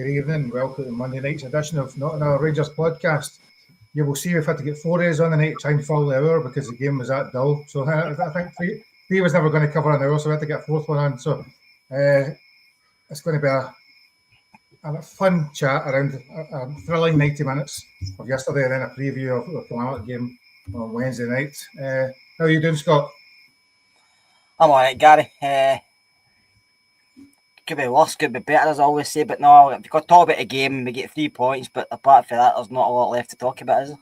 Good evening. Welcome to Monday night's edition of Not Another Rangers podcast. You will see we've had to get 4 days on the night to try and fill the hour because the game was that dull. So I think three was never going to cover an hour, so we had to get a fourth one on. So it's going to be a fun chat around a thrilling 90 minutes of yesterday and then a preview of the Kilmarnock game on Wednesday night. How are you doing, Scott? I'm all right, Gary. Could be worse, could be better, as I always say. But no, if you've got to talk about a game, we get 3 points. But apart from that, there's not a lot left to talk about, is there?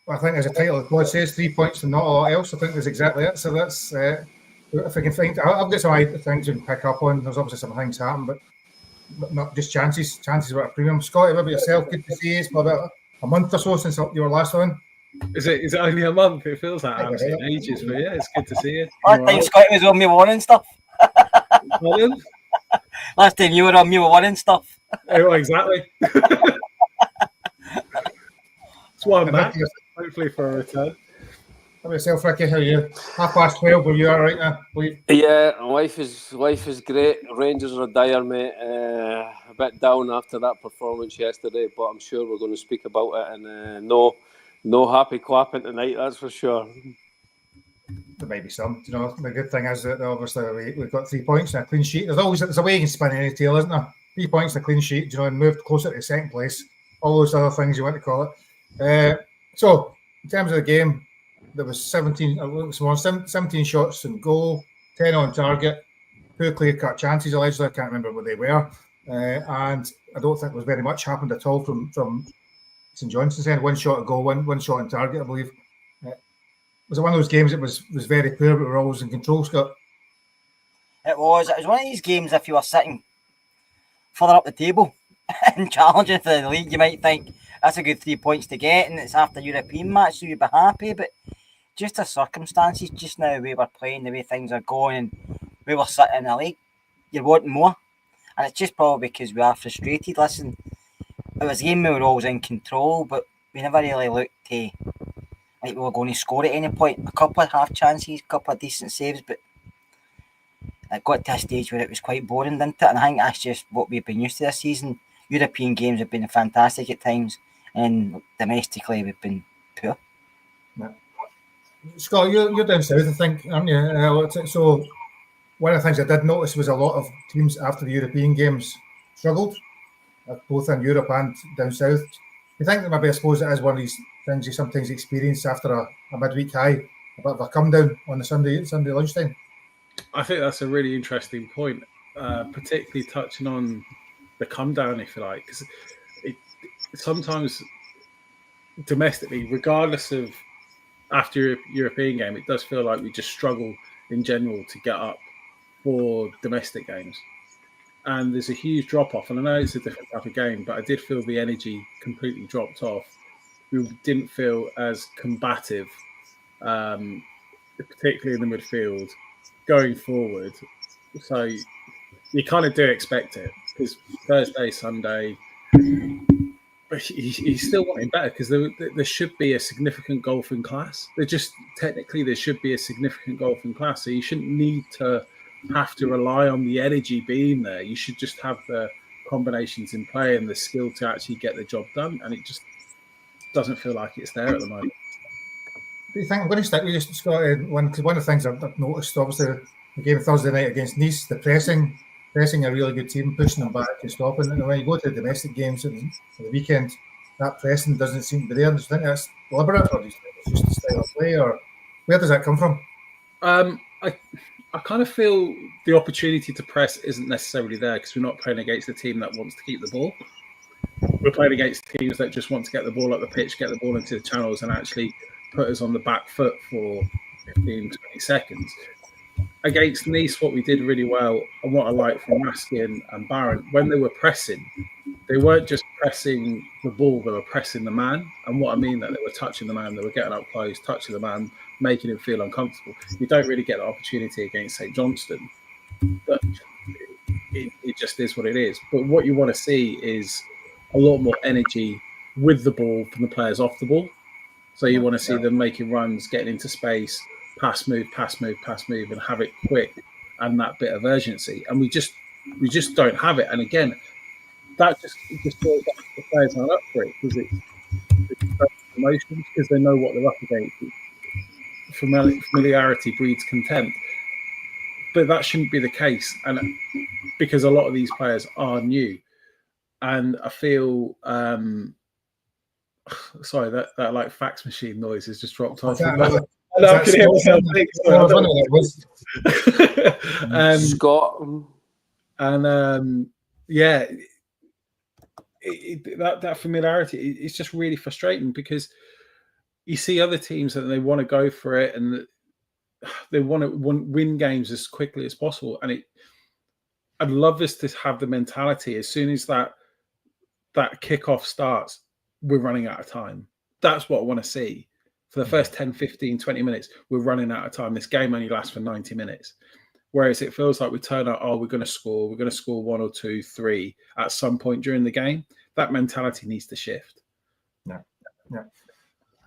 Well, I think as the title of the pod says, 3 points and not a lot else. I think that's exactly it. So that's, if we can find, I've got some things we can pick up on. There's obviously some things happen, but not just chances. Chances were a premium. Scotty, what about yourself? Good to see you. It's been about a month or so since you were last on. Is it only a month? It feels like absolute ages, but yeah, it's good to see you. Last time Scotty was on me warning stuff. Pardon? Last time you were on me warning stuff. Oh, exactly. That's why I'm back. Hopefully for a return. How about yourself, Ricky? How are you? 12:30. Were you all right now? Yeah, life is great. Rangers are dire, mate. A bit down after that performance yesterday, but I'm sure we're going to speak about it. And no happy clapping tonight, that's for sure. There may be some. You know, the good thing is that obviously we've got 3 points and a clean sheet. There's a way you can spin any tail, isn't there? 3 points and a clean sheet, you know, and moved closer to second place. All those other things you want to call it. So in terms of the game, there was 17 shots in goal, 10 on target, 2 clear-cut chances allegedly. I can't remember what they were, and I don't think there was very much happened at all from St Johnson's end. 1 shot at goal, one shot on target, I believe. Was it one of those games that was very poor, but we were always in control, Scott? It was one of these games, if you were sitting further up the table and challenging for the league, you might think that's a good 3 points to get, and it's after a European match, so you'd be happy. But just the circumstances, just now, the way we're playing, the way things are going, and we were sitting in the league, you're wanting more. And it's just probably because we are frustrated. Listen, it was a game we were always in control, but we never really looked to like we were going to score at any point. A couple of half chances, a couple of decent saves, but it got to a stage where it was quite boring, didn't it? And I think that's just what we've been used to this season. European games have been fantastic at times, and domestically we've been poor. Yeah. Scott, you're down south, I think, aren't you? So one of the things I did notice was a lot of teams after the European games struggled, both in Europe and down south. You think that maybe, I suppose, it is one of these things you sometimes experience after a midweek high, a bit of a come down on the Sunday lunchtime? I think that's a really interesting point, particularly touching on the come down, if you like, because sometimes domestically, regardless of after a European game, it does feel like we just struggle in general to get up for domestic games. And there's a huge drop-off. And I know it's a different type of game, but I did feel the energy completely dropped off. We didn't feel as combative, particularly in the midfield, going forward. So you kind of do expect it, because Thursday, Sunday, he's still wanting better, because there should be a significant golfing class. There should be a significant golfing class. So you shouldn't need to have to rely on the energy being there. You should just have the combinations in play and the skill to actually get the job done. And it just doesn't feel like it's there at the moment. Do you think, I'm going to stick with you, Scott, because one of the things I've noticed, obviously, the game Thursday night against Nice, the pressing a really good team, pushing them back and stopping. And when you go to the domestic games on the weekend, that pressing doesn't seem to be there. Do you think that's deliberate, or do you think it's just the style of play, or where does that come from? I kind of feel the opportunity to press isn't necessarily there, because we're not playing against a team that wants to keep the ball. We're playing against teams that just want to get the ball up the pitch, get the ball into the channels, and actually put us on the back foot for 15, 20 seconds. Against Nice, what we did really well, and what I like from Raskin and Barron, when they were pressing, they weren't just pressing the ball, they were pressing the man. And what I mean that they were touching the man, they were getting up close, touching the man, making him feel uncomfortable. You don't really get the opportunity against St Johnstone, but it just is what it is. But what you want to see is a lot more energy with the ball from the players off the ball. So you want to see them making runs, getting into space, pass, move, and have it quick, and that bit of urgency. And we just don't have it. And again, that just feels like the players aren't up for it because it's emotions because they know what they're up against. Familiarity breeds contempt, but that shouldn't be the case, and because a lot of these players are new, and I feel sorry that like fax machine noise has just dropped off. I can hear myself think. Scott and yeah. That familiarity, it's just really frustrating because you see other teams that they want to go for it and they want to win games as quickly as possible. And I'd love us to have the mentality as soon as that kickoff starts, we're running out of time. That's what I want to see. For the first 10, 15, 20 minutes, we're running out of time. This game only lasts for 90 minutes. Whereas it feels like we turn out, we're going to score 1 or 2, 3 at some point during the game. That mentality needs to shift. Yeah.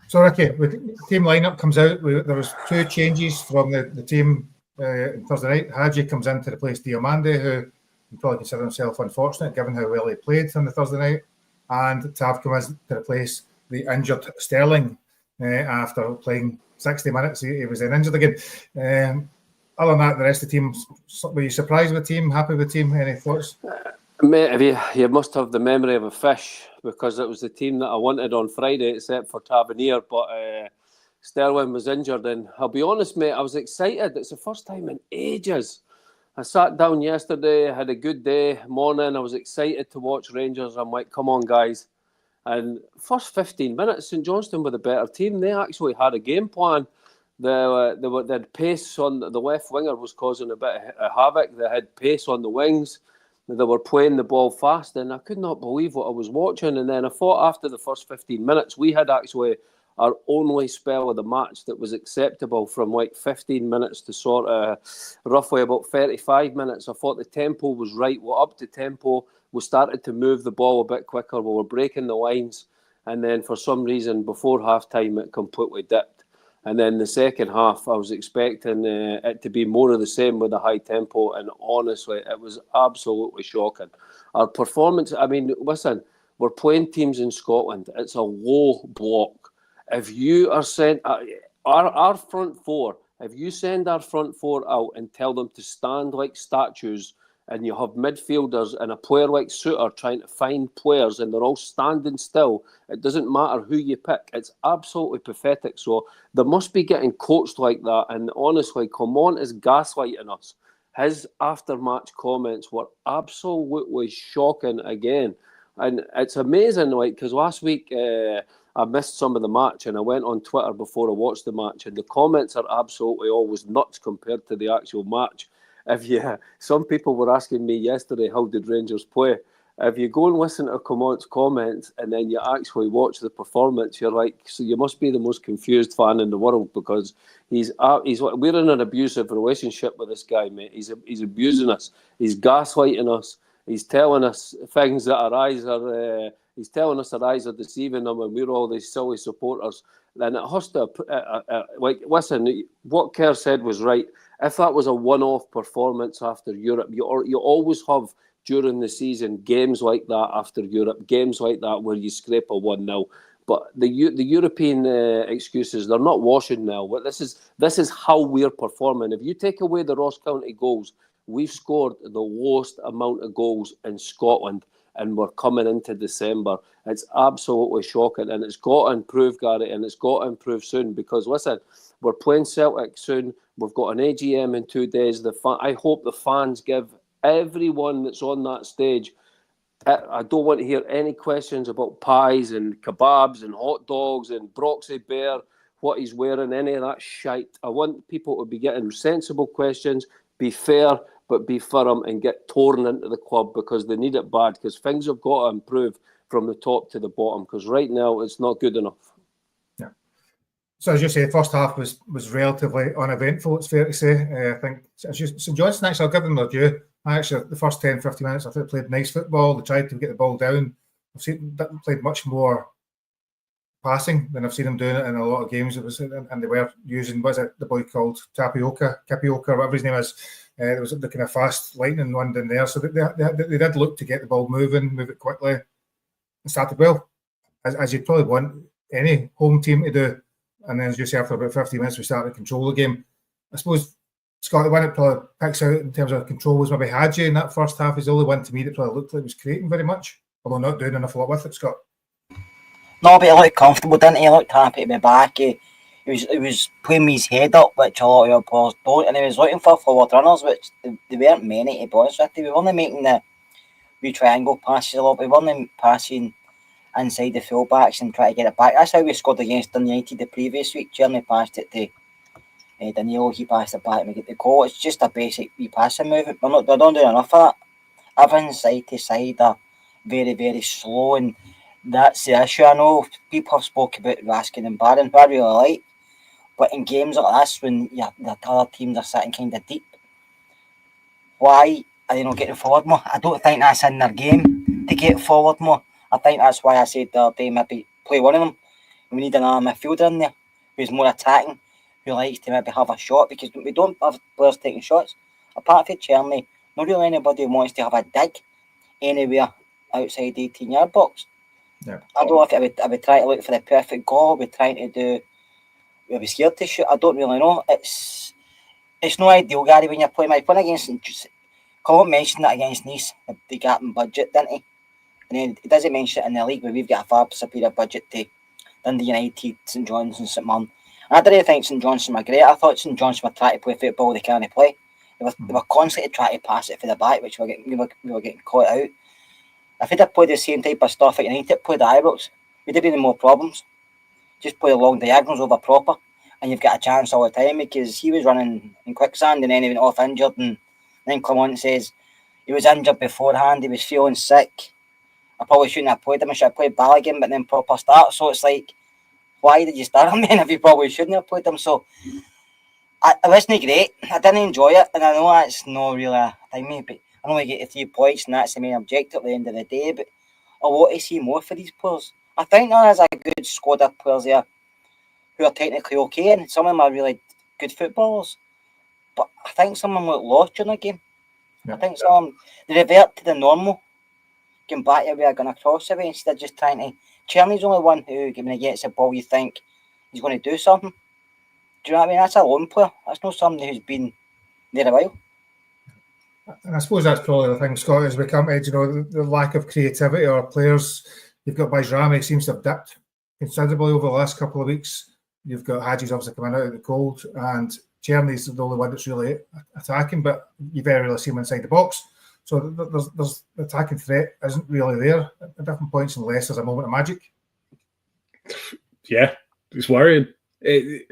So, Ricky, the team lineup comes out. There was 2 changes from the team Thursday night. Hadji comes in to replace Diomande, who you probably consider himself unfortunate given how well he played on the Thursday night, and Tav comes in to replace the injured Sterling after playing 60 minutes. He was then injured again. Other than that, the rest of the team, were you surprised with the team? Happy with the team? Any thoughts? Mate, you must have the memory of a fish because it was the team that I wanted on Friday, except for Tavernier. But Sterling was injured, and I'll be honest, mate, I was excited. It's the first time in ages. I sat down yesterday, had a good day, morning. I was excited to watch Rangers. I'm like, come on, guys. And first 15 minutes, St Johnstone were the better team. They actually had a game plan. They had pace on the left winger was causing a bit of havoc. They had pace on the wings. They were playing the ball fast, and I could not believe what I was watching. And then I thought after the first 15 minutes, we had actually our only spell of the match that was acceptable from like 15 minutes to sort of roughly about 35 minutes. I thought the tempo was right. We're up to tempo. We started to move the ball a bit quicker. We were breaking the lines. And then for some reason, before half-time, it completely dipped. And then the second half, I was expecting it to be more of the same with a high tempo. And honestly, it was absolutely shocking. Our performance, I mean, listen, we're playing teams in Scotland. It's a low block. If you are sent, our front four, if you send our front four out and tell them to stand like statues, and you have midfielders and a player like Suter trying to find players and they're all standing still, it doesn't matter who you pick. It's absolutely pathetic. So they must be getting coached like that. And honestly, Kilmarnock is gaslighting us. His after-match comments were absolutely shocking again. And it's amazing, like, because last week I missed some of the match and I went on Twitter before I watched the match, and the comments are absolutely always nuts compared to the actual match. Some people were asking me yesterday, how did Rangers play? If you go and listen to Kilmarnock's comments and then you actually watch the performance, you're like, so you must be the most confused fan in the world, because we're in an abusive relationship with this guy, mate. He's abusing us. He's gaslighting us. He's telling us things that our eyes are. He's telling us our eyes are deceiving him, and we're all these silly supporters. And it has to, listen, what Kerr said was right. If that was a one-off performance after Europe, you always have during the season games like that after Europe, games like that where you scrape a 1-0. But the European excuses, they're not washing now. But this is how we're performing. If you take away the Ross County goals, we've scored the lowest amount of goals in Scotland, and we're coming into December. It's absolutely shocking, and it's got to improve, Gary, and it's got to improve soon, because, listen, we're playing Celtic soon. We've got an AGM in 2 days. I hope the fans give everyone that's on that stage. I don't want to hear any questions about pies and kebabs and hot dogs and Broxy Bear, what he's wearing, any of that shite. I want people to be getting sensible questions, be fair, but be firm, and get torn into the club, because they need it bad, because things have got to improve from the top to the bottom, because right now it's not good enough. Yeah. So as you say, the first half was relatively uneventful, it's fair to say. I think St Johnstone, actually, I'll give them their due. Actually, the first 10, 15 minutes, I think they played nice football. They tried to get the ball down. I've seen that played much more passing than I've seen them doing it in a lot of games. It was, and they were using, what's it, the boy called Capioca, whatever his name is. It was the kind of fast lightning one in there. So they did look to get the ball moving, move it quickly, and started well, as you'd probably want any home team to do. And then, as you say, after about 15 minutes, we started to control the game. I suppose, Scott, the one that probably picks out in terms of control was maybe Hadji in that first half. He's the only one to me that probably looked like he was creating very much, although not doing enough lot with it, Scott. No, but he looked comfortable, didn't he? He looked happy to be back. He was playing with his head up, which a lot of your players don't, and he was looking for forward runners, which they weren't many, to be honest with you. We weren't making the wee triangle passes a lot. We weren't passing inside the full-backs and try to get it back. That's how we scored against United the previous week. Jeremy passed it to Danilo, he passed it back and we get the goal. It's just a basic wee passing move. We're not doing enough of that. Everything side to side are very, very slow, and that's the issue. I know people have spoken about Raskin and Barron, who I really like, but in games like this, when the other teams are sitting kind of deep, why are they not getting forward more? I don't think that's in their game to get forward more. I think that's why I said the other day, maybe play one of them. We need another midfielder in there who's more attacking, who likes to maybe have a shot, because we don't have players taking shots. Apart from Cherny, not really anybody who wants to have a dig anywhere outside the 18-yard box. Yeah. I don't know if I would try to look for the perfect goal. We're trying to do. We'll be scared to shoot. I don't really know. It's no ideal, Gary, when you're playing. My point against Colin mentioned that against Nice, the gap in budget, didn't he? And then he doesn't mention it in the league where we've got a far superior budget to Dundee United, St John's, and St Mirren. I didn't think St John's were great. I thought St John's were trying to play football they can't play. They were constantly trying to pass it for the back, which we were getting caught out. If they'd have played the same type of stuff at United, played the Ibrox, we'd have been in more problems. Just play the long diagonals over proper, and you've got a chance all the time, because he was running in quicksand and then he went off injured, and then Clement says he was injured beforehand, he was feeling sick. I probably shouldn't have played him. I should have played Balogun, but then proper start. So it's like, why did you start him then if you probably shouldn't have played him? So it wasn't great. I didn't enjoy it, and I know that's not really a thing, but I know we get the 3 points, and that's the main objective at the end of the day. But I want to see more for these players. I think there is a good squad of players there who are technically okay, and some of them are really good footballers. But I think some of them look lost during the game. Yeah. I think some of them, they revert to the normal, going back to where they're going to cross away instead of just trying to. Cherny's only one who, when he gets the ball, you think he's going to do something. Do you know what I mean? That's a lone player. That's not somebody who's been there a while. And I suppose that's probably the thing, Scott, as we come to, the lack of creativity or players. You've got Bajrami, seems to have dipped considerably over the last couple of weeks. You've got Hadji's obviously coming out of the cold, and Cherny's the only one that's really attacking, but you very rarely see him inside the box. So there's the attacking threat isn't really there at different points unless there's a moment of magic. Yeah, it's worrying. Is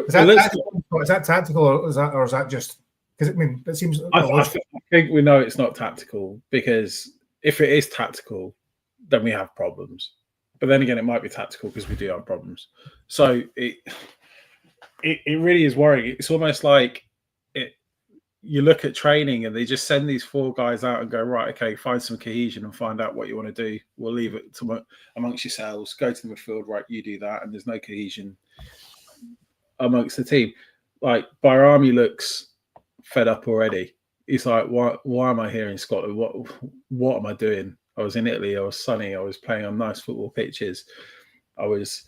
that tactical, or is that just because it seems? I think we know it's not tactical, because if it is tactical, then we have problems. But then again, it might be tactical because we do have problems. So it really is worrying. It's almost like you look at training and they just send these 4 guys out and go, right, okay, find some cohesion and find out what you want to do. We'll leave it amongst yourselves. Go to the midfield, right, you do that. And there's no cohesion amongst the team. Like, Bayrami looks fed up already. He's like, why am I here in Scotland? What am I doing? I was in Italy. I was sunny. I was playing on nice football pitches. I was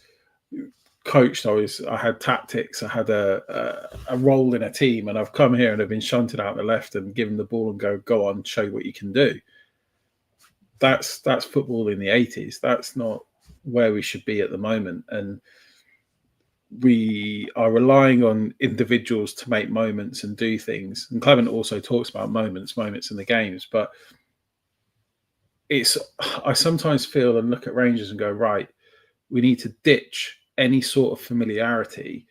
coached. I had tactics. I had a role in a team, and I've come here and I've been shunted out the left and given the ball and go on, show what you can do. That's football in the 80s. That's not where we should be at the moment, and we are relying on individuals to make moments and do things. And Clement also talks about moments in the games, but I sometimes feel and look at Rangers and go, right, we need to ditch any sort of familiarity.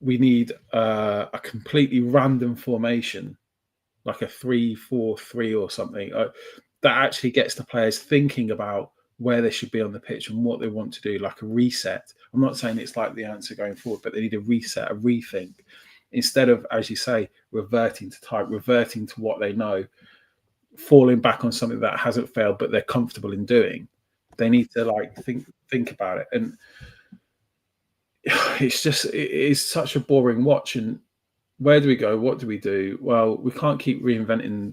We need a completely random formation, like a 3-4-3 or something, that actually gets the players thinking about where they should be on the pitch and what they want to do, like a reset. I'm not saying it's like the answer going forward, but they need a reset, a rethink, instead of, as you say, reverting to type, reverting to what they know, falling back on something that hasn't failed, but they're comfortable in doing. They need to like think about it, and it is such a boring watch. And where do we go? What do we do? Well, we can't keep reinventing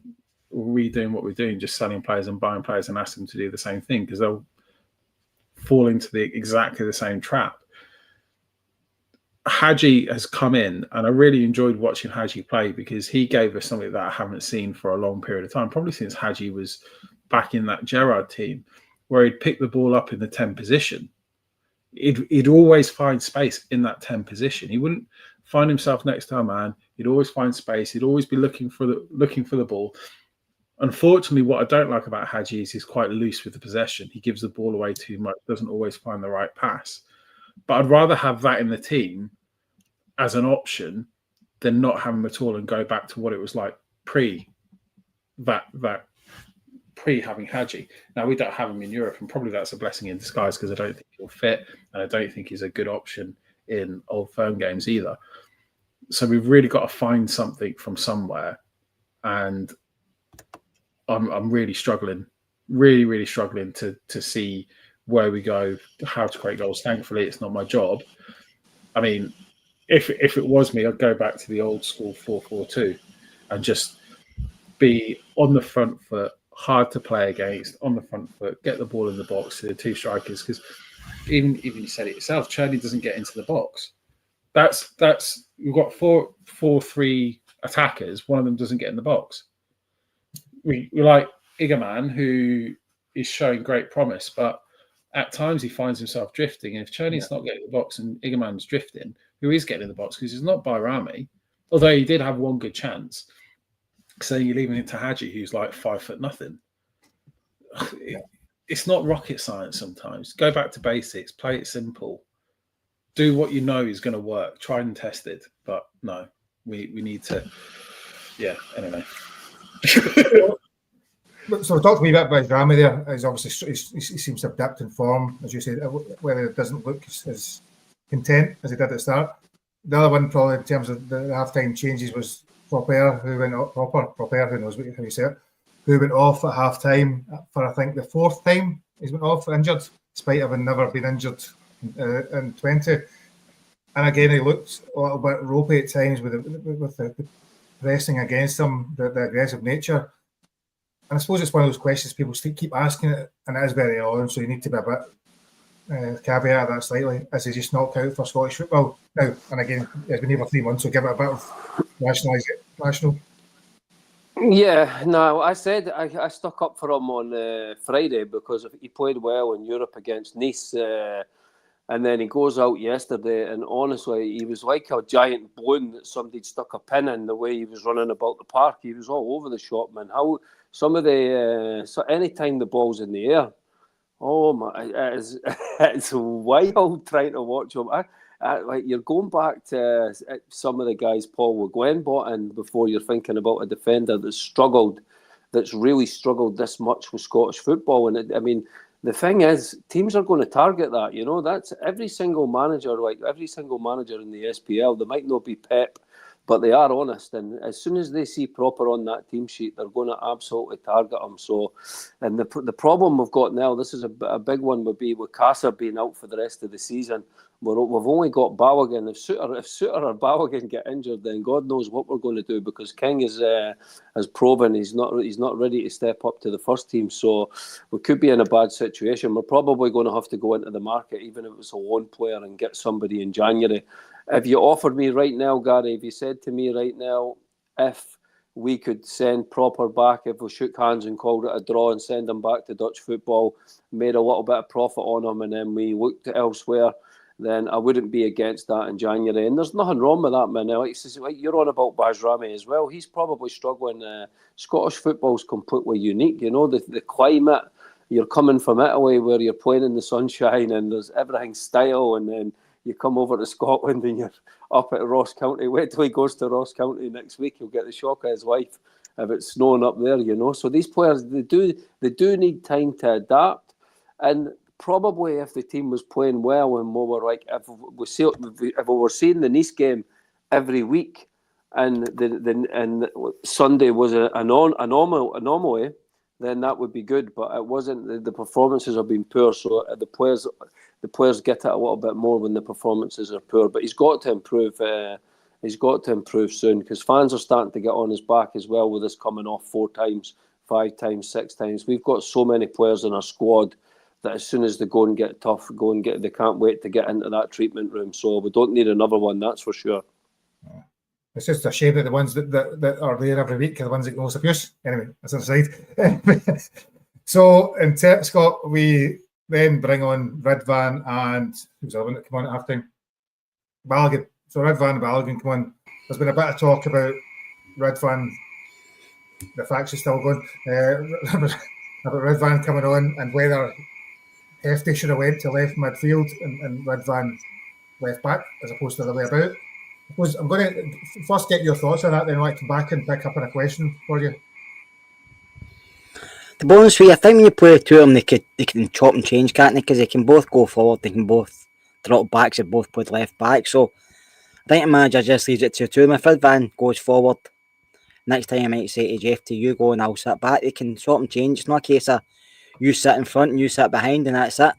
or redoing what we're doing, just selling players and buying players and asking them to do the same thing, because they'll fall into exactly the same trap. Hadji has come in, and I really enjoyed watching Hadji play because he gave us something that I haven't seen for a long period of time, probably since Hadji was back in that Gerrard team, where he'd pick the ball up in the 10 position. He'd always find space in that 10 position. He wouldn't find himself next to a man. He'd always find space. He'd always be looking for the ball. Unfortunately, what I don't like about Hadji is he's quite loose with the possession. He gives the ball away too much, doesn't always find the right pass. But I'd rather have that in the team as an option than not have him at all and go back to what it was like pre having Hadji. Now, we don't have him in Europe, and probably that's a blessing in disguise because I don't think he'll fit, and I don't think he's a good option in Old Firm games either. So we've really got to find something from somewhere, and I'm really struggling to see where we go, how to create goals. Thankfully, it's not my job. I mean, if it was me, I'd go back to the old school 4-4-2 and just be on the front foot, hard to play against, on the front foot, get the ball in the box to the two strikers. Because even you said it yourself, Cherney doesn't get into the box. That's we've got 4-3 attackers. One of them doesn't get in the box. We like Igaman, who is showing great promise, but at times he finds himself drifting. And if Cherney's not getting in the box and Igaman's drifting, who is getting in the box because he's not Bayrami, although he did have one good chance. So you're leaving it to Hadji, who's like 5'0". It's not rocket science sometimes. Go back to basics, play it simple, do what you know is going to work, try and test it. But no, we need to, anyway. So we talked a wee bit about Rami there. He's obviously he seems to have dipped in form, as you said, whether it doesn't look as content as he did at the start. The other one, probably in terms of the half-time changes, was Proper, who went off, who knows how you say it, who went off at half-time for, I think, the fourth time he's went off injured, despite having never been injured in 20. And again, he looked a little bit ropey at times with the pressing against him, the aggressive nature. And I suppose it's one of those questions people keep asking it, and it is very on, so you need to be a bit caveat that slightly. Is he just knocked out for Scottish football now? And again, he's been here for 3 months, so give it a bit of national. Yeah, no, I said I stuck up for him on Friday because he played well in Europe against Nice, and then he goes out yesterday, and honestly, he was like a giant balloon that somebody'd stuck a pin in. The way he was running about the park, he was all over the shop, man. How some of the anytime the ball's in the air, oh my, it's wild trying to watch him. Like you're going back to some of the guys Paul Le Guen bought in before you're thinking about a defender that's really struggled this much with Scottish football. And I mean, the thing is, teams are going to target that. You know, that's every single manager in the SPL. They might not be Pep, but they are honest. And as soon as they see Proper on that team sheet, they're going to absolutely target him. So, and the problem we've got now, this is a big one, would be with Casa being out for the rest of the season. We've only got Balogun. If Suter or Balogun get injured, then God knows what we're going to do, because King has proven he's not ready to step up to the first team. So we could be in a bad situation. We're probably going to have to go into the market, even if it's a loan player, and get somebody in January. If you offered me right now, Gary, if you said to me right now, if we could send Proper back, if we shook hands and called it a draw and send him back to Dutch football, made a little bit of profit on him, and then we looked elsewhere, then I wouldn't be against that in January. And there's nothing wrong with that, man. Like you're on about Bayrami as well. He's probably struggling. Scottish football's completely unique. You know, the climate. You're coming from Italy where you're playing in the sunshine and there's everything style, and then you come over to Scotland and you're up at Ross County. Wait till he goes to Ross County next week. He'll get the shock of his life if it's snowing up there, you know. So these players, they do need time to adapt. And probably if the team was playing well and we were like, if we were seeing the Nice game every week, and Sunday was an anomaly, then that would be good. But it wasn't. The performances have been poor, so the players get it a little bit more when the performances are poor. But he's got to improve. He's got to improve soon, because fans are starting to get on his back as well with us coming off 4 times, 5 times, 6 times. We've got so many players in our squad that as soon as they go and get tough, they can't wait to get into that treatment room. So we don't need another one, that's for sure. It's just a shame that the ones that are there every week are the ones that get most abuse. Anyway, that's aside. So in Scott, we then bring on Ridvan and who's the other one that come on at half time? Balogun. So Ridvan and Balogun come on. There's been a bit of talk about Ridvan, the faction's still going, about Ridvan coming on and whether Jefte should have went to left midfield and Ridvan left back as opposed to the other way about. I'm going to first get your thoughts on that, then I come back and pick up on a question for you. The bonus way, I think when you play two of them, they can chop and change, can't they? Because they can both go forward, they can both drop backs, they both put left back. So I think the manager just leaves it to two of them. If Ridvan goes forward, next time I might say to Jefte, you go and I'll sit back. They can chop and change. It's not a case of you sit in front and you sit behind and that's it.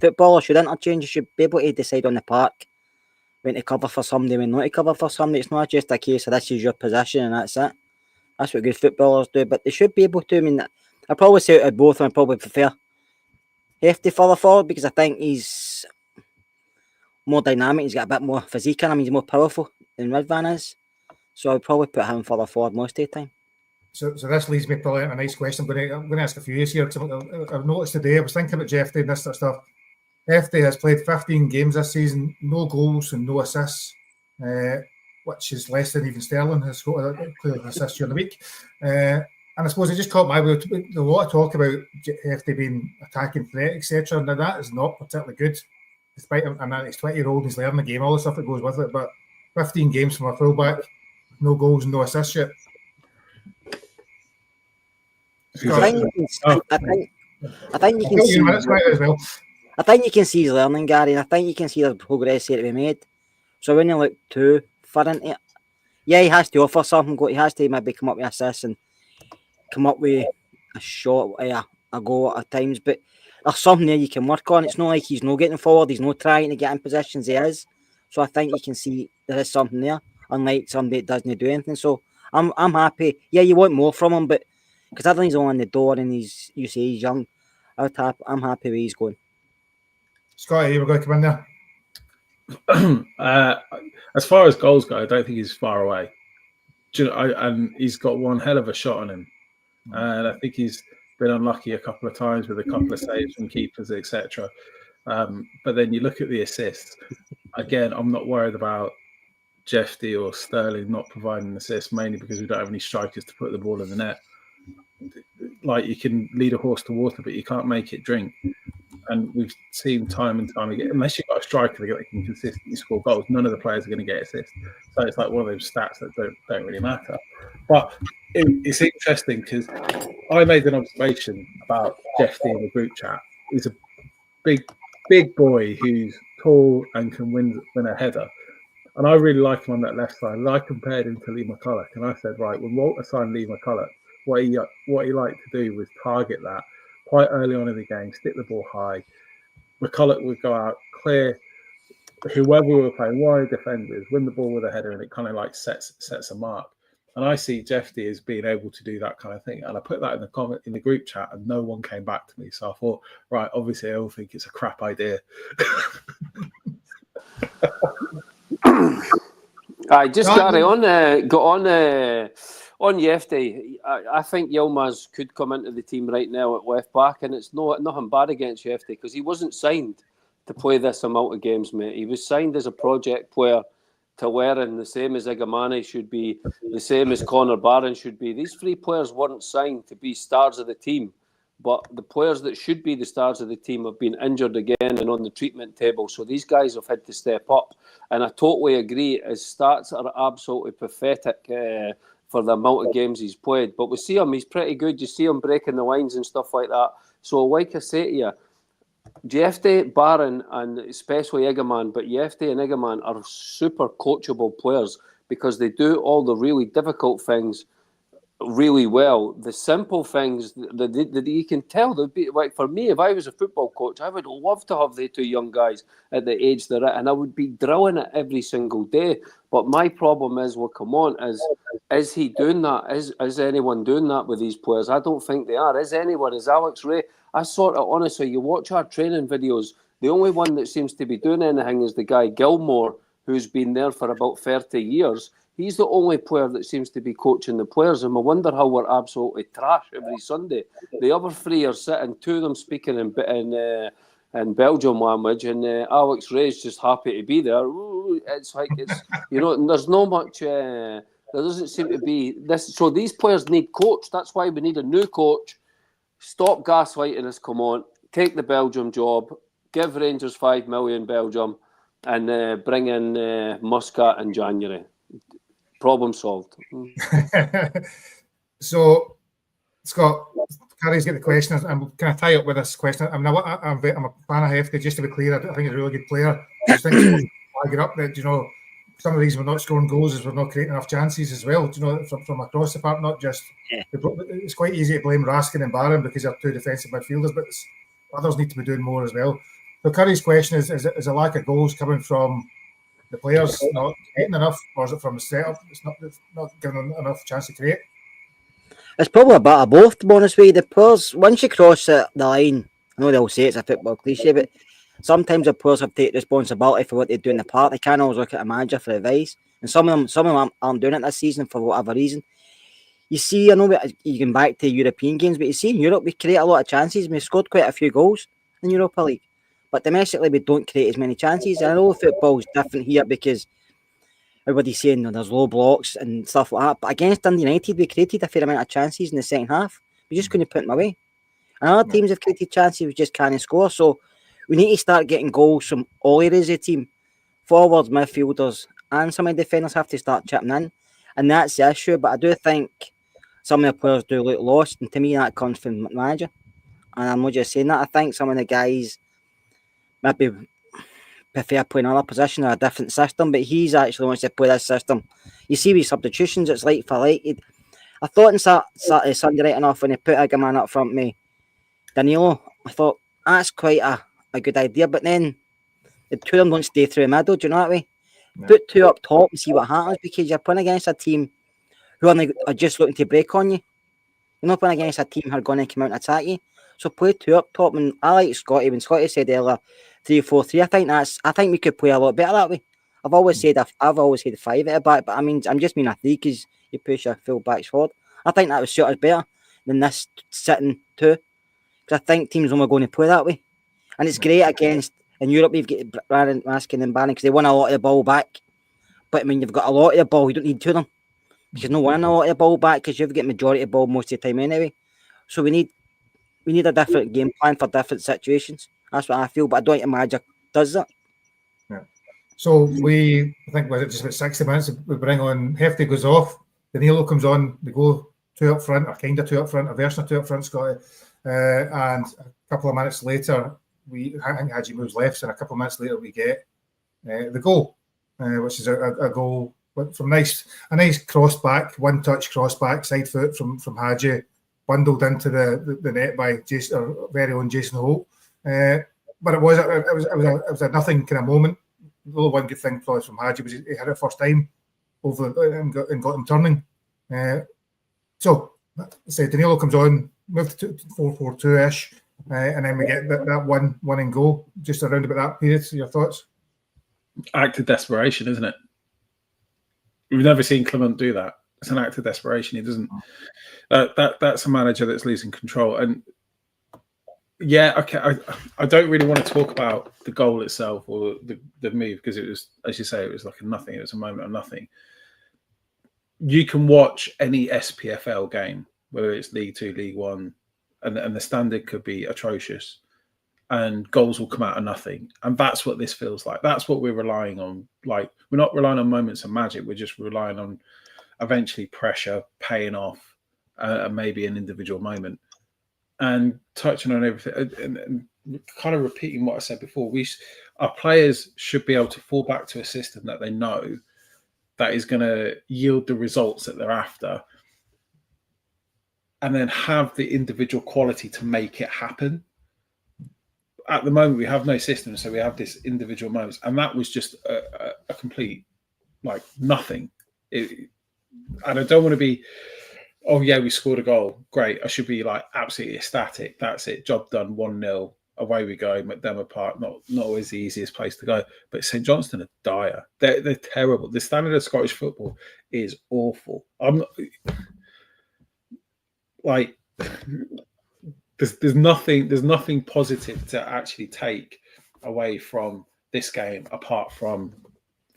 Footballers should interchange. You should be able to decide on the park when to cover for somebody, when not to cover for somebody. It's not just a case of this is your position and that's it. That's what good footballers do, but they should be able to. I mean, I'd probably say out of both, I'd probably prefer Jefte further forward because I think he's more dynamic. He's got a bit more physique in him. He's more powerful than Ridvan is. So I'd probably put him further forward most of the time. So this leads me probably to a nice question. I'm going to ask a few here. I've noticed today, I was thinking about Jefte and this sort of stuff. Jefte has played 15 games this season, no goals and no assists, which is less than even Sterling has got clearly assists during the week. And I suppose it just caught my way. A lot of talk about Jefte being attacking threat, etc. Now that is not particularly good, despite him. And he's 20-year-old, he's learning the game, all the stuff that goes with it. But 15 games from a fullback, no goals, no assists yet. I think you can see. I think you can see his learning, Gary, and I think you can see the progress here to be made. So when you look too far into it, yeah, he has to offer something. He has to maybe come up with assists and come up with a shot, a goal at times. But there's something there you can work on. It's not like he's not getting forward. He's not trying to get in positions. He is. So I think you can see there is something there, unlike somebody that doesn't do anything. So I'm happy. Yeah, you want more from him, but because I think he's on the door and you say he's young, I'm happy where he's going. Scotty, you were going to come in there. As far as goals go, I don't think he's far away. And he's got one hell of a shot on him. And I think he's been unlucky a couple of times with a couple of saves from keepers, etc. But then you look at the assists. Again, I'm not worried about Jefte or Sterling not providing assists, mainly because we don't have any strikers to put the ball in the net. Like, you can lead a horse to water, but you can't make it drink. And we've seen time and time again, unless you've got a striker that can consistently score goals, none of the players are going to get assists. So it's like one of those stats that don't really matter. But it's interesting because I made an observation about Jefte in the group chat. He's a big boy who's tall and can win a header. And I really like him on that left side. And I compared him to Lee McCulloch. And I said, right, when Walter signed Lee McCulloch, what he liked to do was target that quite early on in the game, stick the ball high. McCulloch would go out, clear whoever we were playing, wide defenders, win the ball with a header, and it kind of like sets a mark. And I see Jefte as being able to do that kind of thing. And I put that in the group chat, and no one came back to me. So I thought, right, obviously I all think it's a crap idea. I just carry on. On Jefte, I think Yilmaz could come into the team right now at left back, and it's nothing bad against Jefte because he wasn't signed to play this amount of games, mate. He was signed as a project player to learn, the same as Igamane should be, the same as Connor Barron should be. These 3 players weren't signed to be stars of the team, but the players that should be the stars of the team have been injured again and on the treatment table, so these guys have had to step up. And I totally agree, his stats are absolutely pathetic for the amount of games he's played. But we see him, he's pretty good. You see him breaking the lines and stuff like that. So like I say to you, Jefte, Barron, and especially Egaman, but Jefte and Egaman are super coachable players because they do all the really difficult things really well. The simple things that you can tell, they'd be like, for me, if I was a football coach, I would love to have the two young guys at the age they're at, and I would be drilling it every single day. But my problem is, well, come on, is he doing that? Is anyone doing that with these players? I don't think they are. Is anyone? Is Alex Ray? I sort of, honestly, you watch our training videos, the only one that seems to be doing anything is the guy Gilmore, who's been there for about 30 years. He's the only player that seems to be coaching the players, and I wonder how we're absolutely trash every Sunday. The other three are sitting, two of them speaking in Belgium language, and Alex Ray's just happy to be there. Ooh, it's like, there's no much, there doesn't seem to be this. So these players need coach. That's why we need a new coach. Stop gaslighting us, come on. Take the Belgium job. Give Rangers 5 million Belgium, and bring in Muscat in January. Problem solved. So, Scott, Carrie's got the question. I'm going to tie up with this question. I'm a fan of Jefte, just to be clear. I think he's a really good player. I just think it's flagging up that, some of these were not scoring goals as we're not creating enough chances as well, from across the park, not just... Yeah. It's quite easy to blame Raskin and Barron because they're two defensive midfielders, but others need to be doing more as well. So Curry's question is a lack of goals coming from the players not creating enough, or is it from the setup? It's not giving them enough chance to create. It's probably a bit of both, to be honest with you. The players, once you cross the line, I know they'll say it's a football cliche, but sometimes the players have to take responsibility for what they do in the park. They can't always look at a manager for advice, and some of them aren't doing it this season for whatever reason. You see, I know you can back to European games, but you see in Europe we create a lot of chances. We scored quite a few goals in Europa League, but domestically we don't create as many chances. I know football's different here because everybody's saying there's low blocks and stuff like that, but against Dundee United we created a fair amount of chances in the second half. We just couldn't put them away. And other teams have created chances, we just can't score. So we need to start getting goals from all areas of the team. Forwards, midfielders, and some of the defenders have to start chipping in. And that's the issue. But I do think some of the players do look lost. And to me, that comes from the manager. And I'm not just saying that. I think some of the guys maybe prefer playing another position or a different system. But he's actually wants to play this system. You see with substitutions, it's like for like. I thought on Saturday, Sunday right enough when he put a man up front me, Danilo, I thought that's quite a good idea, but then the two of them don't stay through the middle, do you know what I mean? No. Put two up top and see what happens, because you're playing against a team who are just looking to break on you. You're not playing against a team who are going to come out and attack you. So play two up top, and I like Scotty, when Scotty said earlier 3-4-3, I think we could play a lot better that way. I've always said 5 at the back, but I'm just meaning a 3 because you push your full backs forward. I think that would suit us better than this sitting 2. Because I think teams are going to play that way. And it's great against, in Europe, you've got Raskin and Barron because they won a lot of the ball back. But I mean, you've got a lot of the ball, you don't need 2 of them. Because no winning a lot of the ball back because you've got majority of the ball most of the time anyway. So we need a different game plan for different situations. That's what I feel, but I don't think a manager does that. Yeah. So I think was it just about 60 minutes, we bring on, Jefte goes off, Danilo comes on, we go 2 up front, or kind of 2 up front, a version of 2 up front, Scotty. And a couple of minutes later, I think Hadji moves left, and a couple of minutes later we get the goal, which is a goal from a nice cross back, one touch cross back, side foot from Hadji, bundled into the net by our very own Jason Holt. But it was a nothing kind of moment. The only one good thing probably from Hadji was he had it first time over and got him turning. So Danilo comes on, moved to 4-4-2-ish, and then we get that one and go just around about that period. So your thoughts? Act of desperation, isn't it? We've never seen Clement do that. It's an act of desperation. He doesn't. That's a manager that's losing control. And yeah, okay. I don't really want to talk about the goal itself or the move because it was, as you say, it was like a nothing. It was a moment of nothing. You can watch any SPFL game, whether it's League 2, League 1, and the standard could be atrocious, and goals will come out of nothing. And that's what this feels like. That's what we're relying on. Like, we're not relying on moments of magic. We're just relying on eventually pressure paying off, and maybe an individual moment. And touching on everything, and kind of repeating what I said before, our players should be able to fall back to a system that they know that is going to yield the results that they're after. and then have the individual quality to make it happen. At the moment, we have no system, so we have this individual moments, and that was just a complete, like, nothing. And I don't want to be, oh yeah, we scored a goal, great. I should be like absolutely ecstatic. That's it, job done, 1-0, away we go. McDermott Park, not always the easiest place to go, but St Johnstone are dire. They're terrible. The standard of Scottish football is awful. I'm not, like, there's nothing positive to actually take away from this game apart from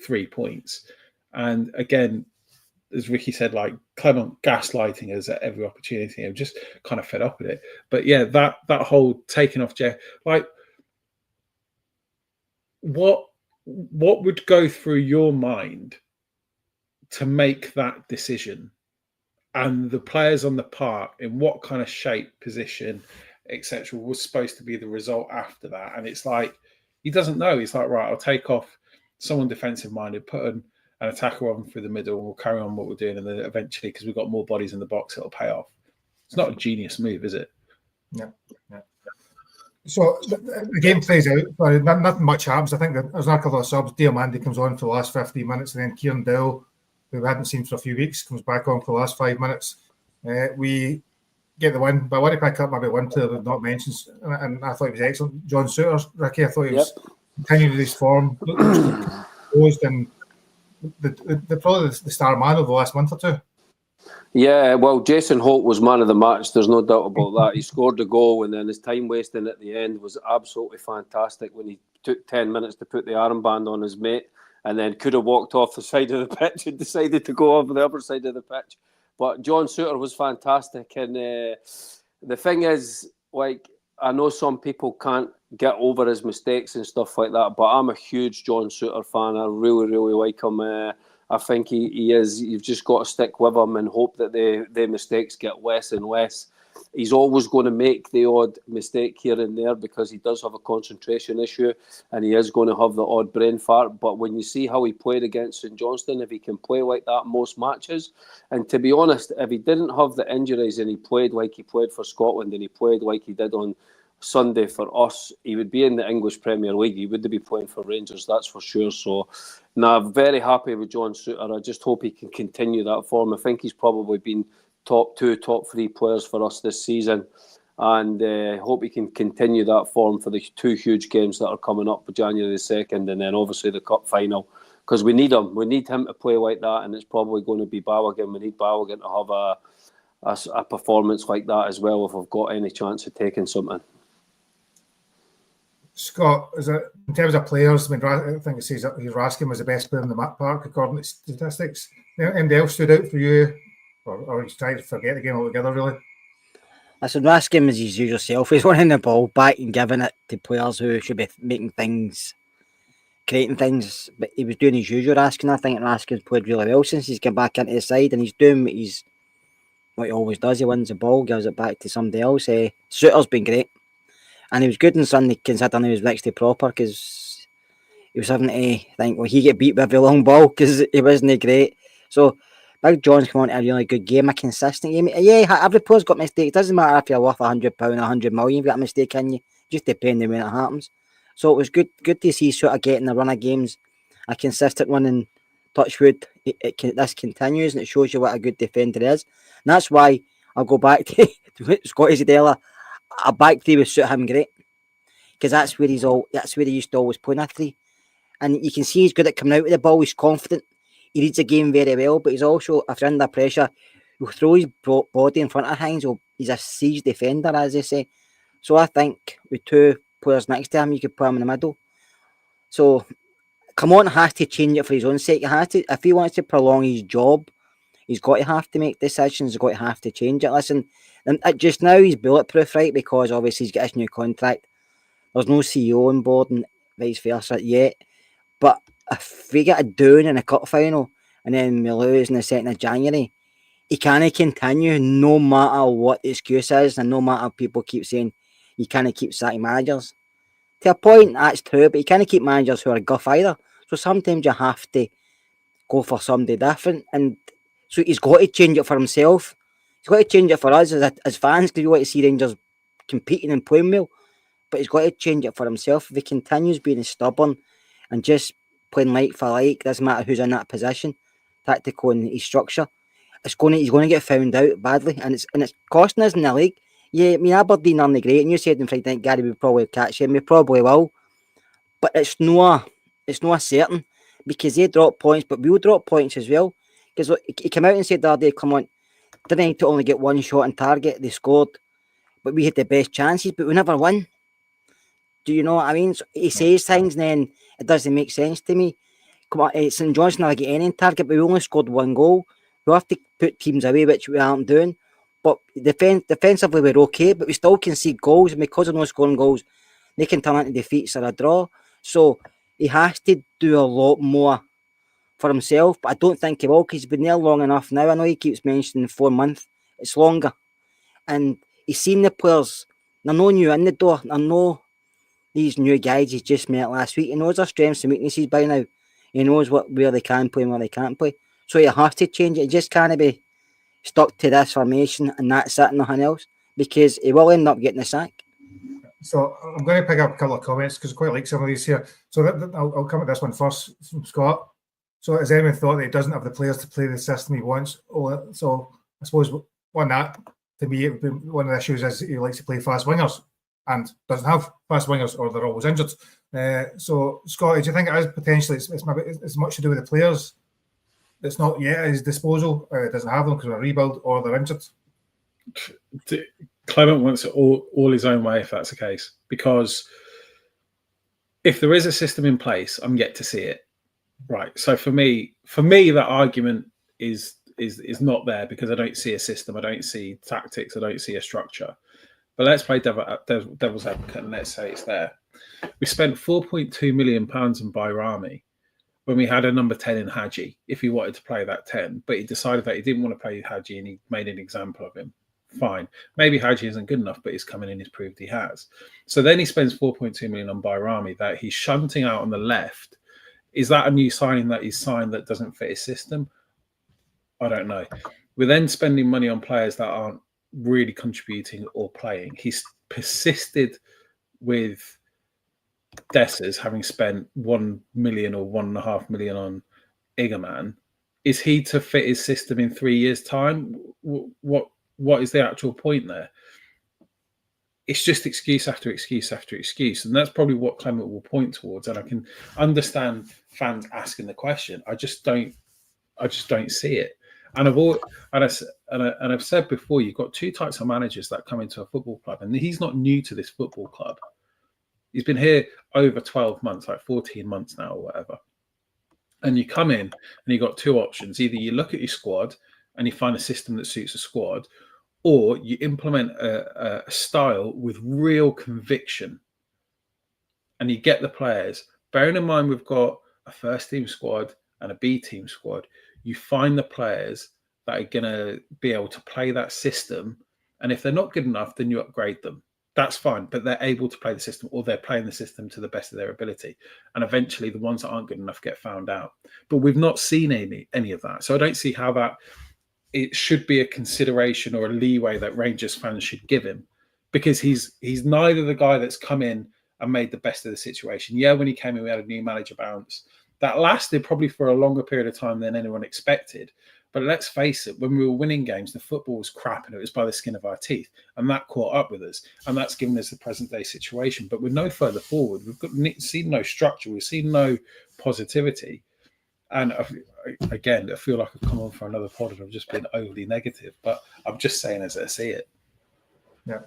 3 points. And again, as Ricky said, like, Clement gaslighting us at every opportunity. I'm just kind of fed up with it. But yeah, that whole taking off Jeff, like, what would go through your mind to make that decision? And the players on the park, in what kind of shape, position, etc., was supposed to be the result after that? And it's like, he doesn't know. He's like, right, I'll take off someone defensive minded, put an attacker on through the middle, and we'll carry on what we're doing. And then eventually, because we've got more bodies in the box, it'll pay off. It's not a genius move, is it? Yeah. So the game plays out, but nothing much happens. I think there's a couple of subs. Diamandi comes on for the last 15 minutes, and then Kieran Dowell, who we hadn't seen for a few weeks, comes back on for the last 5 minutes. We get the win, but I want to pick up maybe one player we've not mentioned, and I thought he was excellent. John Souttar, Ricky, I thought he was continuing his form, posed, and probably the star man of the last month or two. Yeah, well, Jason Holt was man of the match. There's no doubt about that. He scored the goal, and then his time wasting at the end was absolutely fantastic when he took 10 minutes to put the armband on his mate, and then could have walked off the side of the pitch and decided to go over the other side of the pitch. But John Souttar was fantastic. And the thing is, like, I know some people can't get over his mistakes and stuff like that, but I'm a huge John Souttar fan. I really, really like him. I think he is. You've just got to stick with him and hope that the mistakes get less and less. He's always going to make the odd mistake here and there because he does have a concentration issue and he is going to have the odd brain fart. But when you see how he played against St Johnstone, if he can play like that most matches, and to be honest, if he didn't have the injuries and he played like he played for Scotland and he played like he did on Sunday for us, he would be in the English Premier League. He would be playing for Rangers, that's for sure. So, I'm very happy with John Souttar. I just hope he can continue that form. I think he's probably been top 2, top 3 players for us this season, and hope he can continue that form for the 2 huge games that are coming up, January the 2nd, and then obviously the cup final, because we need him. We need him to play like that, and it's probably going to be Balogun. We need Balogun to have a performance like that as well if we've got any chance of taking something. Scott, is it in terms of players? I mean, I think it says that Raskin was the best player in the Mac Park according to statistics. Anybody else stood out for you, or you trying to forget the game altogether? Really, listen, Raskin was his usual self. He's winning the ball back and giving it to players who should be making things, creating things. But he was doing his usual Raskin. I think Raskin's played really well since he's come back into the side, and he's doing what he always does. He wins the ball, gives it back to somebody else. Souttar's been great. And he was good on Sunday, considering he was next to proper, because he was having to think, well, he get beat with every long ball because he wasn't great. So, Big John's come on to a really good game, a consistent game. Yeah, every player's got mistakes. It doesn't matter if you're worth £100 or 100 million, you've got a mistake in you. Just depending when it happens. So it was good to see sort of getting the run of games, a consistent one, and touch wood. This continues, and it shows you what a good defender is. And that's why I'll go back to Scotty Zadella. A back three would suit him great, because that's where he used to always play in a three, and you can see he's good at coming out with the ball. He's confident. He reads the game very well, but he's also, if you're under pressure, he'll throw his body in front of things. He's a siege defender, as they say. So I think with 2 players next to him, you could put him in the middle. So Kilmarnock has to change it for his own sake. He has to, if he wants to prolong his job, he's got to have to make decisions. He's got to have to change it. Listen, and just now he's bulletproof, right? Because obviously he's got his new contract. There's no CEO on board and vice versa yet. But if we get a down in a cup final and then we lose in the 2nd of January, he can't continue no matter what the excuse is, and no matter people keep saying you can't keep sacking managers. To a point, that's true, but you can't keep managers who are guff either. So sometimes you have to go for somebody different, and so he's got to change it for himself. He's He's got to change it for us as fans because we want to see Rangers competing and playing well. But he's got to change it for himself. If he continues being stubborn and just playing like for like, doesn't matter who's in that position, tactical and his structure, he's going to get found out badly, and it's costing us in the league. Yeah, I mean Aberdeen aren't great, and you said on Friday night, Gary, we probably catch him. We probably will, but it's no certain because they drop points, but we'll drop points as well. Because he came out and said the other day, come on, didn't need to only get one shot on target. They scored, but we had the best chances, but we never won. Do you know what I mean? So he says things, and then it doesn't make sense to me. Come on, St Johnstone never get any target, but we only scored one goal. We have to put teams away, which we aren't doing. But defensively, we're okay, but we still concede goals, and because of no scoring goals, they can turn into defeats or a draw. So he has to do a lot more for himself, but I don't think he will because he's been there long enough now. I know he keeps mentioning 4 months. It's longer. And he's seen the players. They're no new in the door. They're no these new guys he's just met last week. He knows their strengths and weaknesses by now. He knows where they can play and where they can't play. So he has to change it. He just can't be stuck to this formation and that's it and nothing else because he will end up getting the sack. So I'm going to pick up a couple of comments because I quite like some of these here. So I'll come at this one first from Scott. So has anyone thought that he doesn't have the players to play the system he wants? So I suppose to me, it would be one of the issues is he likes to play fast wingers and doesn't have fast wingers or they're always injured. So Scott, do you think it is potentially it's much to do with the players that's not yet at his disposal? Doesn't have them because of a rebuild or they're injured? Clement wants it all his own way if that's the case. Because if there is a system in place, I'm yet to see it. Right. So for me, that argument is not there because I don't see a system, I don't see tactics, I don't see a structure. But let's play devil's advocate and let's say it's there. We spent £4.2 million on Bayrami when we had a number 10 in Hadji, if he wanted to play that 10, but he decided that he didn't want to play Hadji and he made an example of him. Fine. Maybe Hadji isn't good enough, but he's coming in, he's proved he has. So then he spends 4.2 million on Bayrami that he's shunting out on the left. Is that a new signing that he's signed that doesn't fit his system? I don't know. We're then spending money on players that aren't really contributing or playing. He's persisted with Dessers having spent 1 million or 1.5 million on Igerman. Is he to fit his system in 3 years' time? What is the actual point there? It's just excuse after excuse after excuse. And that's probably what Clement will point towards. And I can understand fans asking the question. I just don't see it. And I've said before, you've got two types of managers that come into a football club. And he's not new to this football club. He's been here over 12 months, like 14 months now or whatever. And you come in and you've got two options. Either you look at your squad and you find a system that suits the squad, or you implement a style with real conviction and you get the players. Bearing in mind we've got a first team squad and a B team squad, you find the players that are going to be able to play that system. And if they're not good enough, then you upgrade them. That's fine, but they're able to play the system or they're playing the system to the best of their ability. And eventually the ones that aren't good enough get found out. But we've not seen any of that. So I don't see how that it should be a consideration or a leeway that Rangers fans should give him, because he's neither the guy that's come in and made the best of the situation. Yeah, when he came in, we had a new manager bounce. That lasted probably for a longer period of time than anyone expected. But let's face it, when we were winning games, the football was crap and it was by the skin of our teeth. And that caught up with us. And that's given us the present day situation. But we're no further forward. We've seen no structure. We've seen no positivity. And again, I feel like I've come on for another pod and I've just been overly negative. But I'm just saying as I see it. Yeah.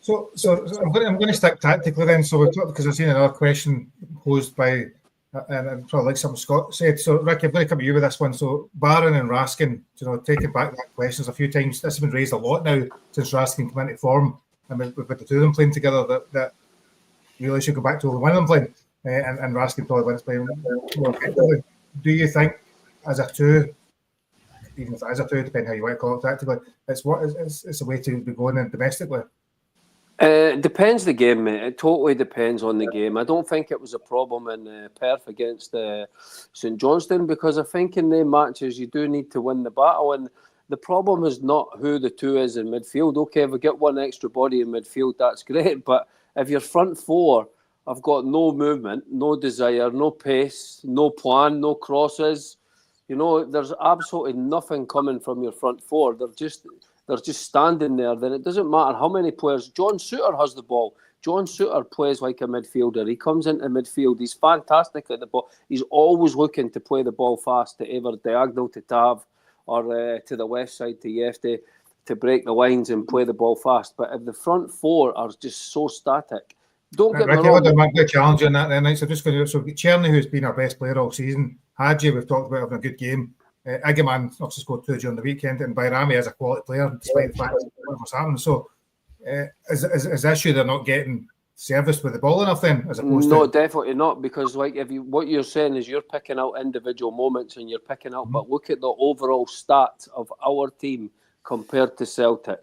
So I'm going to stick tactically then. So because I've seen another question posed by, and probably like something Scott said. So Ricky, I'm going to come to you with this one. So Barron and Raskin, taking back that questions a few times. This has been raised a lot now since Raskin came into form. I mean, we've got the two of them playing together. That really should go back to only one of them playing. And Raskin probably when it's playing more effectively. Do you think as a two, even if it is a two, depending how you want to call it tactically, it's a way to be going in domestically? Depends the game, mate. It totally depends on the game. I don't think it was a problem in Perth against St Johnstone, because I think in the matches you do need to win the battle, and The problem is not who the two is in midfield. Okay, if we get one extra body in midfield, that's great. But if your front four have got no movement, no desire, no pace, no plan, no crosses, there's absolutely nothing coming from your front four. They're just standing there. Then it doesn't matter how many players. John Souttar has the ball. John Souttar plays like a midfielder. He comes into midfield. He's fantastic at the ball. He's always looking to play the ball fast to either diagonal to Tav or to the left side to Jefte to break the lines and play the ball fast. But if the front four are just so static, don't get me wrong. I'm going to challenge you on that then. So just going to Cherny, who's been our best player all season. Hadji, we've talked about having a good game. Agaman obviously scored 2 during the weekend, and Bayrami is a quality player despite the fact what's happening. So is the issue they're not getting serviced with the ball enough then, as opposed to... No, definitely not, because like what you're saying is you're picking out individual moments and you're picking out, but look at the overall stats of our team compared to Celtic.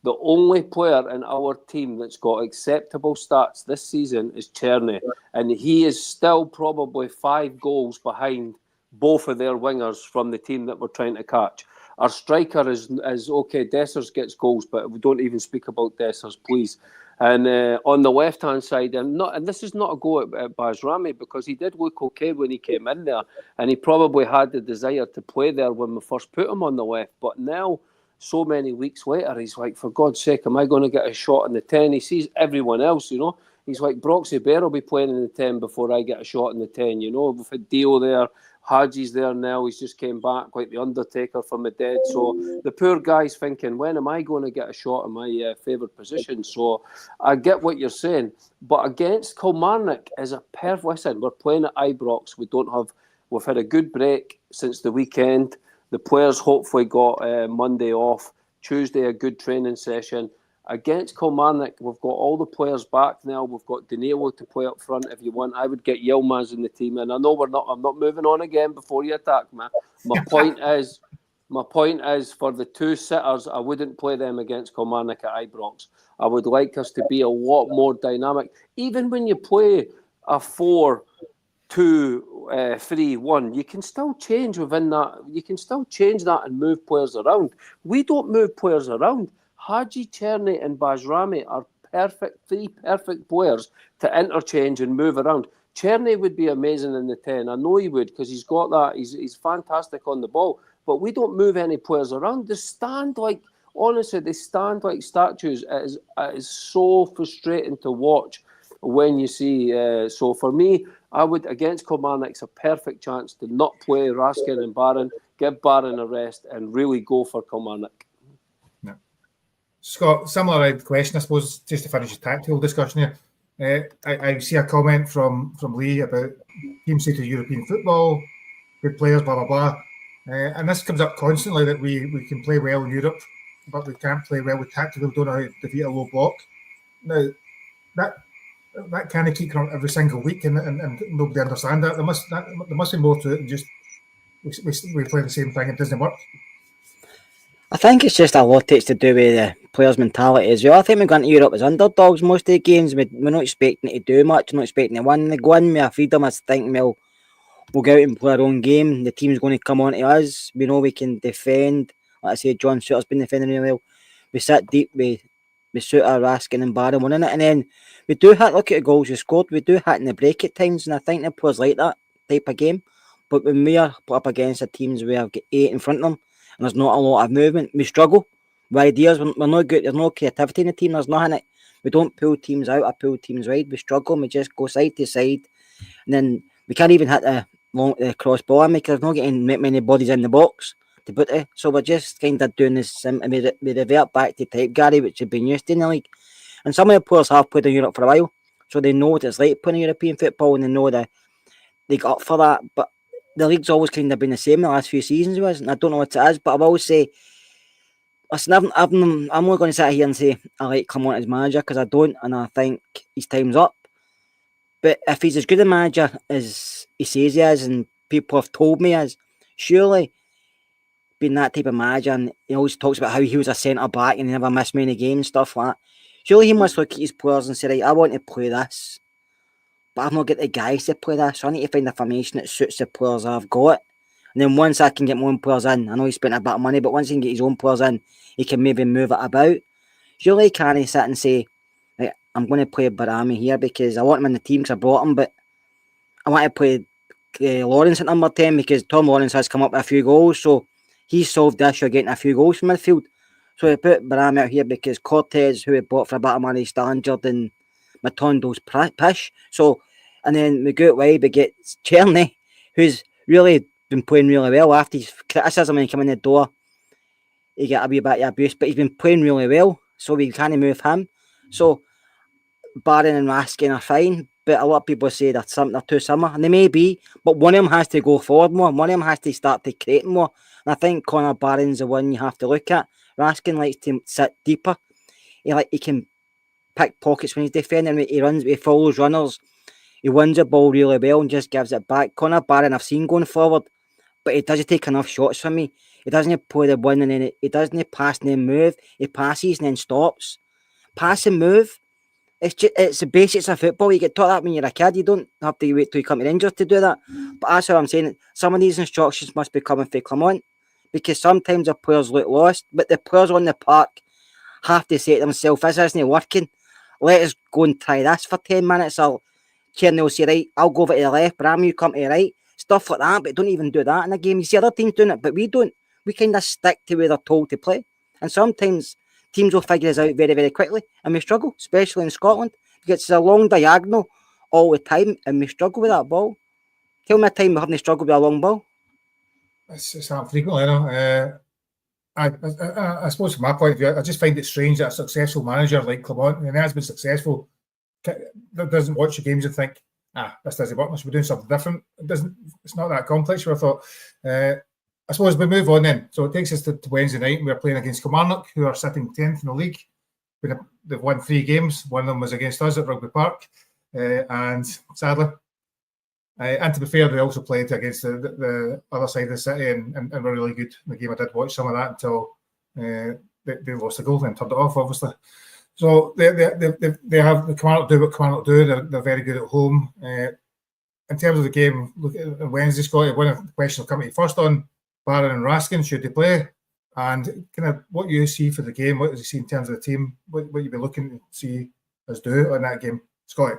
The only player in our team that's got acceptable stats this season is Cherny, and he is still probably 5 goals behind both of their wingers from the team that we're trying to catch. Our striker is okay. Dessers gets goals, but we don't even speak about Dessers, please. And on the left-hand side, and this is not a go at Bajrami, because he did look okay when he came in there, and he probably had the desire to play there when we first put him on the left. But now, so many weeks later, he's like, for God's sake, am I going to get a shot in the 10? He sees everyone else, He's like, Broxy Bear will be playing in the 10 before I get a shot in the 10, We've had Dio there, Hadji's there now, he's just came back like the Undertaker from the dead. So the poor guy's thinking, when am I going to get a shot in my favoured position? So I get what you're saying. But against Kilmarnock is a perfect... Listen, we're playing at Ibrox. We've had a good break since the weekend. The players hopefully got Monday off. Tuesday, a good training session. Against Kilmarnock, we've got all the players back now. We've got Danilo to play up front if you want. I would get Yilmaz in the team. And I know I'm not moving on again before you attack me. My point is for the 2 sitters, I wouldn't play them against Kilmarnock at Ibrox. I would like us to be a lot more dynamic. Even when you play a 4-2-3-1, you can still change within that. You can still change that and move players around. We don't move players around. Hadji, Cherny and Bajrami are 3 perfect players to interchange and move around. Cherny would be amazing in the 10. I know he would, because he's got that. He's fantastic on the ball. But we don't move any players around. They stand like statues. It is so frustrating to watch when you see. So for me, I would, against Kilmarnock, it's a perfect chance to not play Raskin and Barron, give Barron a rest and really go for Kilmarnock. Scott, similar question, I suppose, just to finish the tactical discussion here. I see a comment from Lee about teams suited to European football, good players, blah, blah, blah. And this comes up constantly, that we can play well in Europe, but we can't play well with tactical, don't know how to defeat a low block. Now, that kind of keep coming up every single week, and nobody understands that. There must be more to it than just we play the same thing, it doesn't work. I think it's just a lot it's to do with the players' mentality as well. I think we go into Europe as underdogs most of the games. We're not expecting to do much, we're not expecting to win. They go in with a freedom of thinking, we'll go out and play our own game. The team's going to come on to us. We know we can defend. Like I said, John Souttar's been defending really well. We sit deep with Souttar, Raskin and Barron winning it. And then we do hit, look at the goals we scored, we do hit in the break at times. And I think the players like that type of game. But when we are put up against the teams where we've got 8 in front of them, and there's not a lot of movement, we struggle with ideas. We're not good. There's no creativity in the team. There's nothing. We don't pull teams out or pull teams wide. We struggle. We just go side to side, and then we can't even hit the cross ball. Because there's not getting many bodies in the box to put it. So we're just kind of doing this. We revert back to type Gary, which we've been used to in the league. And some of the players have played in Europe for a while, so they know what it's like playing European football, and they know that they got up for that. But the league's always kind of been the same the last few seasons, and I don't know what it is, but I always say, listen, I'm not going to sit here and say I like Kilmarnock as manager, because I don't, and I think his time's up. But if he's as good a manager as he says he is, and people have told me he is, surely being that type of manager, and he always talks about how he was a centre back and he never missed many games, stuff like that, surely he must look at his players and say, right, I want to play this, but I've not got the guys to play this, so I need to find a formation that suits the players I've got. And then once I can get my own players in, I know he spent a bit of money, but once he can get his own players in, he can maybe move it about. Surely can't he sit and say, right, I'm going to play Barami here because I want him in the team because I brought him, but I want to play Lawrence at number 10 because Tom Lawrence has come up with a few goals, so he's solved the issue of getting a few goals from midfield. So we put Barami out here because Cortez, who we bought for a bit of money, is still injured and Matondo's pish. So, and then we go out wide, we get Cherny, who's really been playing really well after his criticism when he came in the door. He got a wee bit of abuse, but he's been playing really well, so we can't move him. So Barron and Raskin are fine, but a lot of people say they're too similar, and they may be, but one of them has to go forward more. One of them has to start to create more. And I think Connor Barron's the one you have to look at. Raskin likes to sit deeper. He can pick pockets when he's defending. He runs, he follows runners. He wins the ball really well and just gives it back. Connor Barron I've seen going forward, but he doesn't take enough shots for me. He doesn't play the one and then he doesn't pass and then move. He passes and then stops. Pass and move. It's the basics of football. You get taught that when you're a kid. You don't have to wait till you come to Rangers to do that. But that's what I'm saying. Some of these instructions must be coming from Clermont because sometimes the players look lost, but the players on the park have to say to themselves, this isn't working. Let us go and try this for 10 minutes. Kearney will say, right, I'll go over to the left, Bram, you come to the right. Stuff like that, but don't even do that in a game. You see other teams doing it, but we don't. We kind of stick to where they're told to play. And sometimes teams will figure this out very, very quickly, and we struggle, especially in Scotland, because it's a long diagonal all the time, and we struggle with that ball. Tell me a time we haven't struggled with a long ball. It's happened frequently, I suppose from my point of view, I just find it strange that a successful manager like Clermont, and he has been successful, doesn't watch the games and think, this doesn't work, must be doing something different. It's not that complex. Where I thought, I suppose we move on then. So it takes us to Wednesday night, and we're playing against Kilmarnock, who are sitting 10th in the league. They've won 3 games. One of them was against us at Rugby Park, and sadly. And to be fair, they also played against the other side of the city and were really good in the game. I did watch some of that until they lost the goal and turned it off, obviously. So they have the Kilmarnock do what Kilmarnock do. They're very good at home. In terms of the game, look at Wednesday, Scotty. One of the questions will come to you first on Barron and Raskin. Should they play? And kind of what you see for the game. What does you see in terms of the team? What you'd be looking to see us do on that game, Scotty?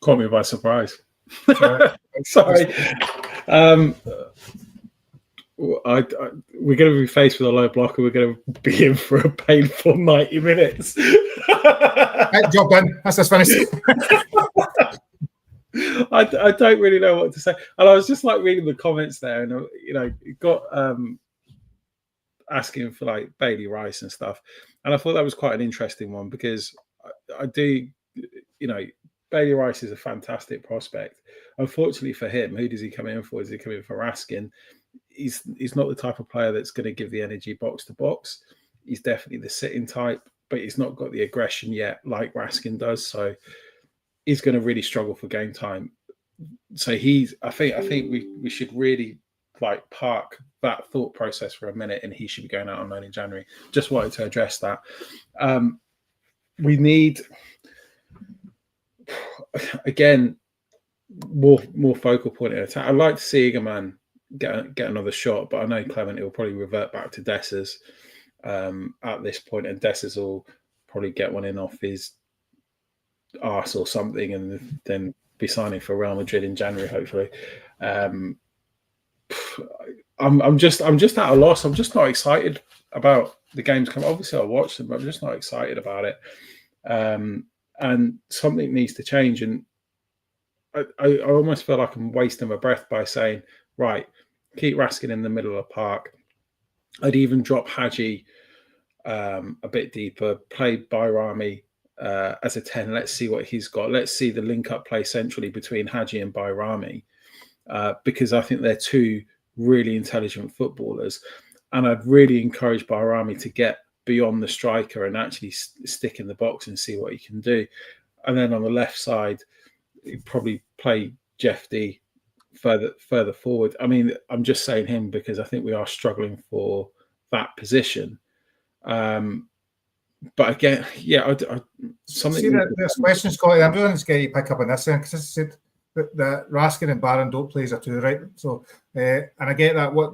Caught me by surprise. Sorry. We're going to be faced with a low block and we're going to be in for a painful 90 minutes. Right, job done. That's us finished. I don't really know what to say. And I was just like reading the comments there and, got asking for like Bailey Rice and stuff. And I thought that was quite an interesting one because I do, Bailey Rice is a fantastic prospect. Unfortunately for him, who does he come in for? Does he come in for Raskin? He's not the type of player that's going to give the energy box to box. He's definitely the sitting type, but he's not got the aggression yet like Raskin does. So he's going to really struggle for game time. So I think we should really like park that thought process for a minute, and he should be going out on loan in January. Just wanted to address that. We need. Again, more focal point in attack. I'd like to see Egerman get another shot, but I know Clement will probably revert back to Dessers at this point, and Dessers will probably get one in off his arse or something, and then be signing for Real Madrid in January, hopefully. I'm just at a loss. I'm just not excited about the games coming. Obviously, I'll watch them, but I'm just not excited about it. And something needs to change. And I almost feel like I'm wasting my breath by saying, right, keep Raskin in the middle of the park. I'd even drop Hadji a bit deeper, play Bayrami as a 10. Let's see what he's got. Let's see the link-up play centrally between Hadji and Bayrami because I think they're two really intelligent footballers. And I'd really encourage Bayrami to get beyond the striker and actually stick in the box and see what he can do. And then on the left side, he'd probably play Jefte further forward. I mean, I'm just saying him because I think we are struggling for that position. But again, I something. See, there's questions, Scotty. I'm willing to get you pick up on this because I said that Raskin and Barron don't play as a two, right? So, and I get that. What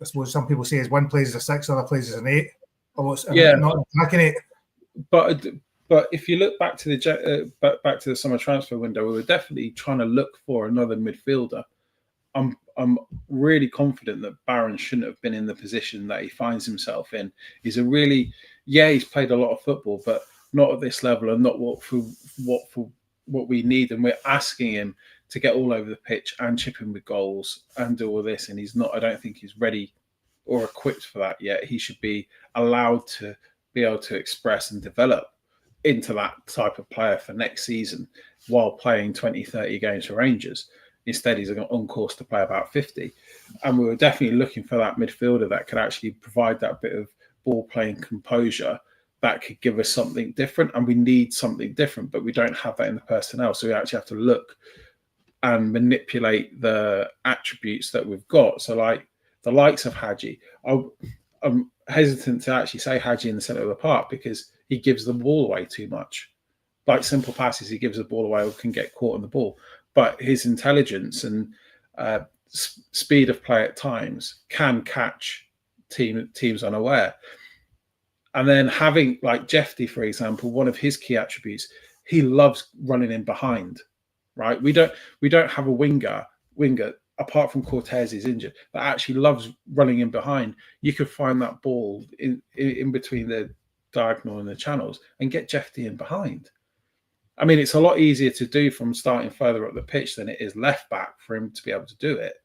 I suppose some people say is one plays as a 6, other plays as an 8. Almost, not attacking it. But if you look back to the summer transfer window, we were definitely trying to look for another midfielder. I'm really confident that Barron shouldn't have been in the position that he finds himself in. He's he's played a lot of football, but not at this level and not what we need. And we're asking him to get all over the pitch and chip in with goals and do all this. And he's not. I don't think he's ready or equipped for that yet. He should be allowed to be able to express and develop into that type of player for next season while playing 20, 30 games for Rangers. Instead, he's on course to play about 50. And we were definitely looking for that midfielder that could actually provide that bit of ball-playing composure that could give us something different. And we need something different, but we don't have that in the personnel. So we actually have to look and manipulate the attributes that we've got. So like the likes of Hadji, I'm hesitant to actually say Hadji in the centre of the park because he gives the ball away too much. Like simple passes, he gives the ball away or can get caught on the ball. But his intelligence and speed of play at times can catch teams unaware. And then having like Jefte, for example, one of his key attributes, he loves running in behind. Right? We don't have a winger apart from Cortez is injured that actually loves running in behind. You could find that ball in between the diagonal and the channels and get Jefte in behind. I mean, it's a lot easier to do from starting further up the pitch than it is left back for him to be able to do it.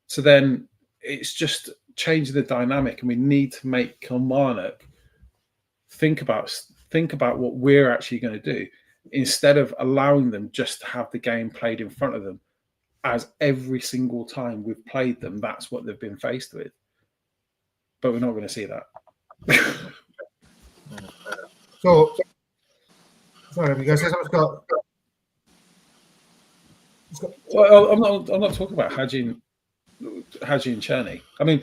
So then it's just changing the dynamic, and we need to make Kilmarnock think about what we're actually going to do instead of allowing them just to have the game played in front of them. As every single time we've played them, that's what they've been faced with. But we're not going to see that. So, sorry, you guys say something, Scott? Well, I'm not talking about Hadji and Cherny. I mean,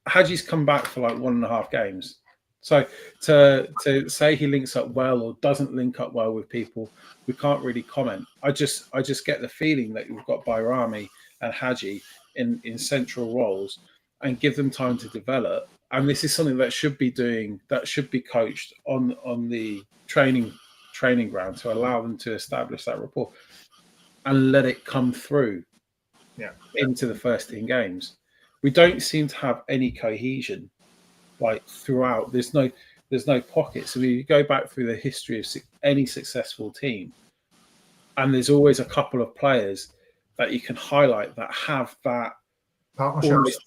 Hadji's come back for like 1.5 games. So to say he links up well or doesn't link up well with people, we can't really comment. I just get the feeling that we've got Bayrami and Hadji in central roles and give them time to develop. And this is something that should be coached on the training ground to allow them to establish that rapport and let it come through into the first 10 games. We don't seem to have any cohesion like throughout. There's no pockets. I mean, you go back through the history of any successful team, and there's always a couple of players that you can highlight that have that almost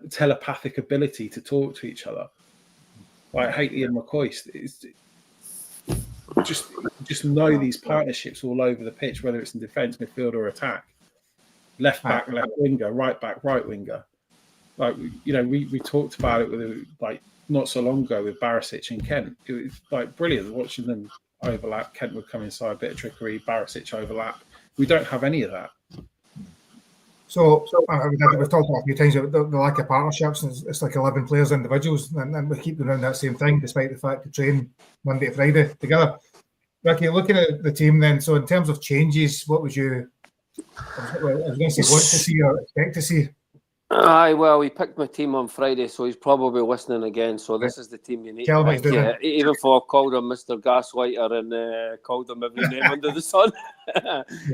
telepathic ability to talk to each other. Like Haley and McCoy, just know these partnerships all over the pitch, whether it's in defence, midfield, or attack. Left back, left winger, right back, right winger. Like, you know, we talked about it with like not so long ago with Barisic and Kent. It was like brilliant watching them overlap. Kent would come inside, a bit of trickery, Barisic overlap. We don't have any of that. So we've talked about a few times about the lack of partnerships. It's like 11 players, individuals, and we keep doing that same thing, despite the fact they train Monday to Friday together. Ricky, looking at the team then, so in terms of changes, what would you? I was going to say want to see or expect to see. Aye, well, he picked my team on Friday, so he's probably listening again. So this is the team you need to pick. Yeah, even though I called him Mr. Gaslighter and called him every name under the sun.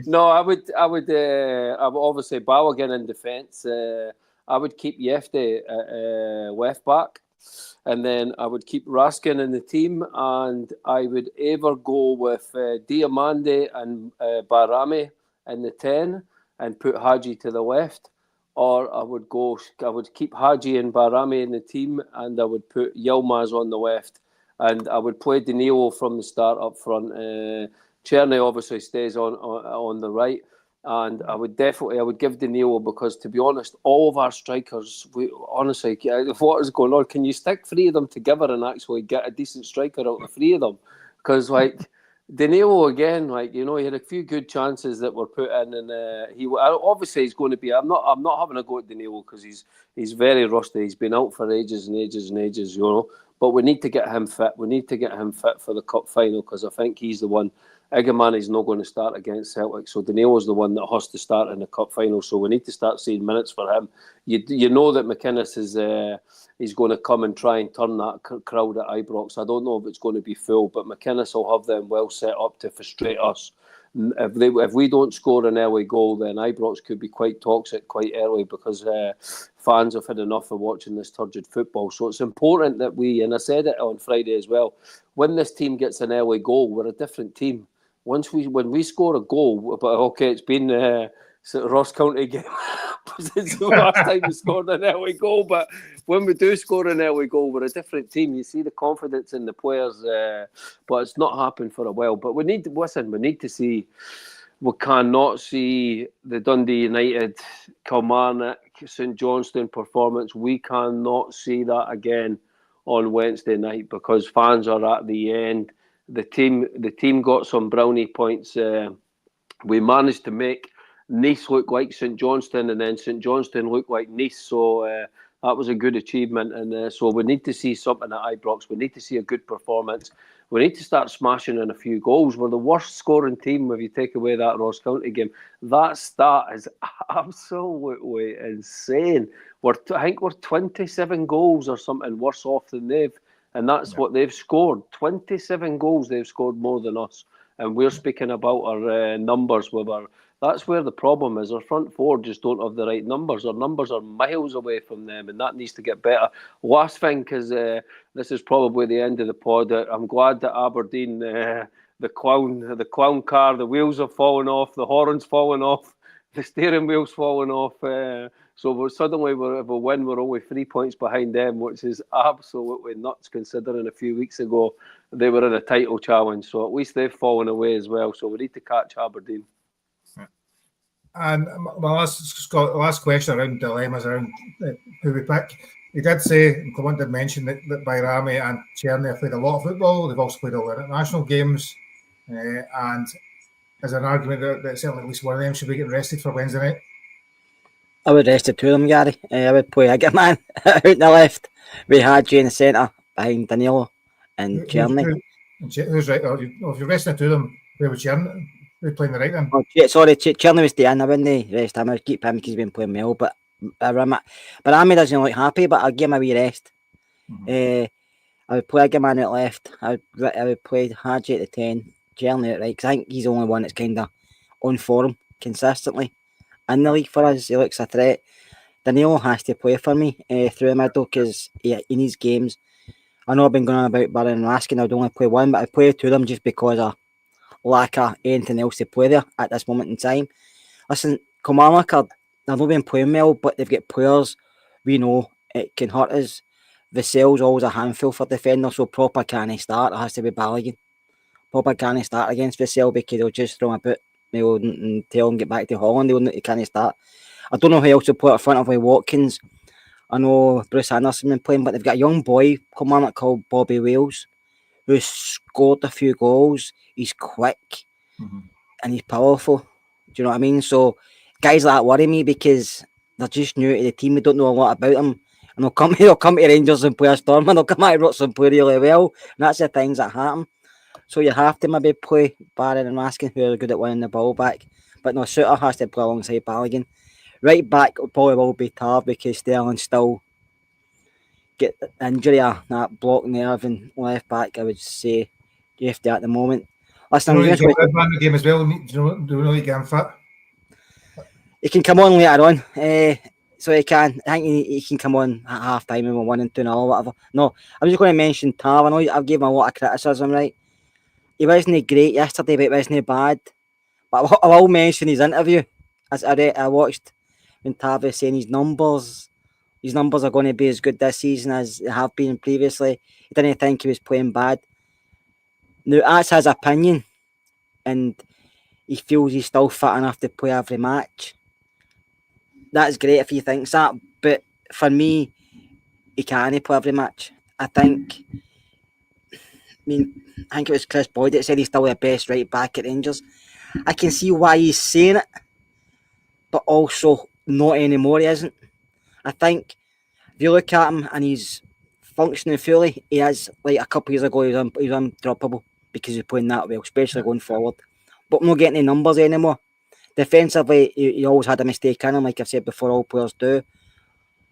No, I would obviously Balogun in defence. I would keep Jefte left back, and then I would keep Raskin in the team, and I would either go with Diamande and Bayrami in the 10 and put Hadji to the left. Or I would keep Hadji and Bayrami in the team, and I would put Yilmaz on the left, and I would play Danilo from the start up front. Cherny obviously stays on the right, and I would give Danilo, because to be honest, all of our strikers, honestly, what is going on? Can you stick 3 of them together and actually get a decent striker out of 3 of them? Because like Danilo again, like, you know, he had a few good chances that were put in, and he obviously he's going to be. I'm not having a go at Danilo because he's very rusty. He's been out for ages and ages and ages, you know. But we need to get him fit. We need to get him fit for the cup final, because I think he's the one Igamani's not going to start against Celtic, so Daniel's the one that has to start in the cup final. So we need to start seeing minutes for him. You know that McInnes is he's going to come and try and turn that crowd at Ibrox. I don't know if it's going to be full, but McInnes will have them well set up to frustrate us. If we don't score an early goal, then Ibrox could be quite toxic quite early, because fans have had enough of watching this turgid football. So it's important that we, and I said it on Friday as well, when this team gets an early goal, we're a different team. When we score a goal, but okay, it's been Ross County game since the last time we scored an early goal. But when we do score an early goal, we're a different team. You see the confidence in the players, but it's not happened for a while. But we need to see. We cannot see the Dundee United, Kilmarnock, St Johnstone performance. We cannot see that again on Wednesday night, because fans are at the end. The team got some brownie points. We managed to make Nice look like St Johnstone, and then St Johnstone looked like Nice. So that was a good achievement. And so we need to see something at Ibrox. We need to see a good performance. We need to start smashing in a few goals. We're the worst scoring team if you take away that Ross County game. That stat is absolutely insane. I think we're 27 goals or something worse off than they've. And that's what they've scored. 27 goals they've scored more than us. And we're speaking about our numbers. That's where the problem is. Our front four just don't have the right numbers. Our numbers are miles away from them, and that needs to get better. Last thing, because this is probably the end of the pod, I'm glad that Aberdeen, the clown car, the wheels have fallen off, the horn's fallen off, the steering wheel's fallen off. So suddenly, if we win, we're only 3 points behind them, which is absolutely nuts, considering a few weeks ago they were in a title challenge. So at least they've fallen away as well. So we need to catch Aberdeen. And my last question around dilemmas around who we pick. He did say, Clement did mention that Bayrami and Cherny have played a lot of football. They've also played all the international games. And there's an argument that certainly at least one of them should be getting rested for Wednesday night. I would rest the two of them, Gary. I would play Higgerman out in the left. We had Jay in the centre behind Danilo and Cherny. Who's right? If you're resting the two of them, where would Cherny? Who's playing the right then? Cherny was the end. I wouldn't rest him. I'd keep him because he's been playing well. But Amy doesn't look happy, but I'll give him a wee rest. I would play Higgerman out left. I would play Hadji at the 10, Cherny at right, because I think he's the only one that's kind of on form consistently in the league for us. He looks a threat. Danilo has to play for me through the middle, because he needs games. I know I've been going on about Barron and Raskin. I'd only play one, but I play two of them just because of lack of anything else to play there at this moment in time. Listen, Kilmarnock they've not been playing well, but they've got players we know it can hurt us. Vassell's always a handful for defenders, so proper can't start. It has to be Balogun. Proper can't start against Vassell, because he'll just throw him a bit and tell him get back to Holland. He can't start. I don't know who else to put in front of Watkins. I know Bruce Anderson been playing, but they've got a young boy Kilmarnock called Bobby Wales, who's scored a few goals. He's quick and he's powerful. Do you know what I mean? So guys like that worry me, because they're just new to the team. We don't know a lot about them. And they'll come to Rangers and play a storm, and they'll come out of and play really well. And that's the things that happen. So you have to maybe play Barron and Raskin, who are good at winning the ball back. But no, Suter has to play alongside Balogun. Right back probably will be Tar, because Sterling still get the injury of that block nerve, and left back I would say Jefte at the moment. Listen, the game as well. Do we know he can fit? He can come on later on. So he can. I think he can come on at half time when we're 1-2 or whatever. No, I'm just going to mention Tar. I know I've given him a lot of criticism, right? He wasn't great yesterday, but he wasn't bad. But I will mention his interview. As I watched when Tar was saying his numbers are going to be as good this season as they have been previously. He didn't think he was playing bad. Now, that's his opinion, and he feels he's still fit enough to play every match. That's great if he thinks that, but for me, he can't play every match. I think it was Chris Boyd that said he's still the best right back at Rangers. I can see why he's saying it, but also not anymore he isn't. I think if you look at him and he's functioning fully, he is, like a couple of years ago, he was undroppable, because he's playing that well, especially going forward. But I'm not getting any numbers anymore. Defensively, he always had a mistake in him, like I've said before, all players do.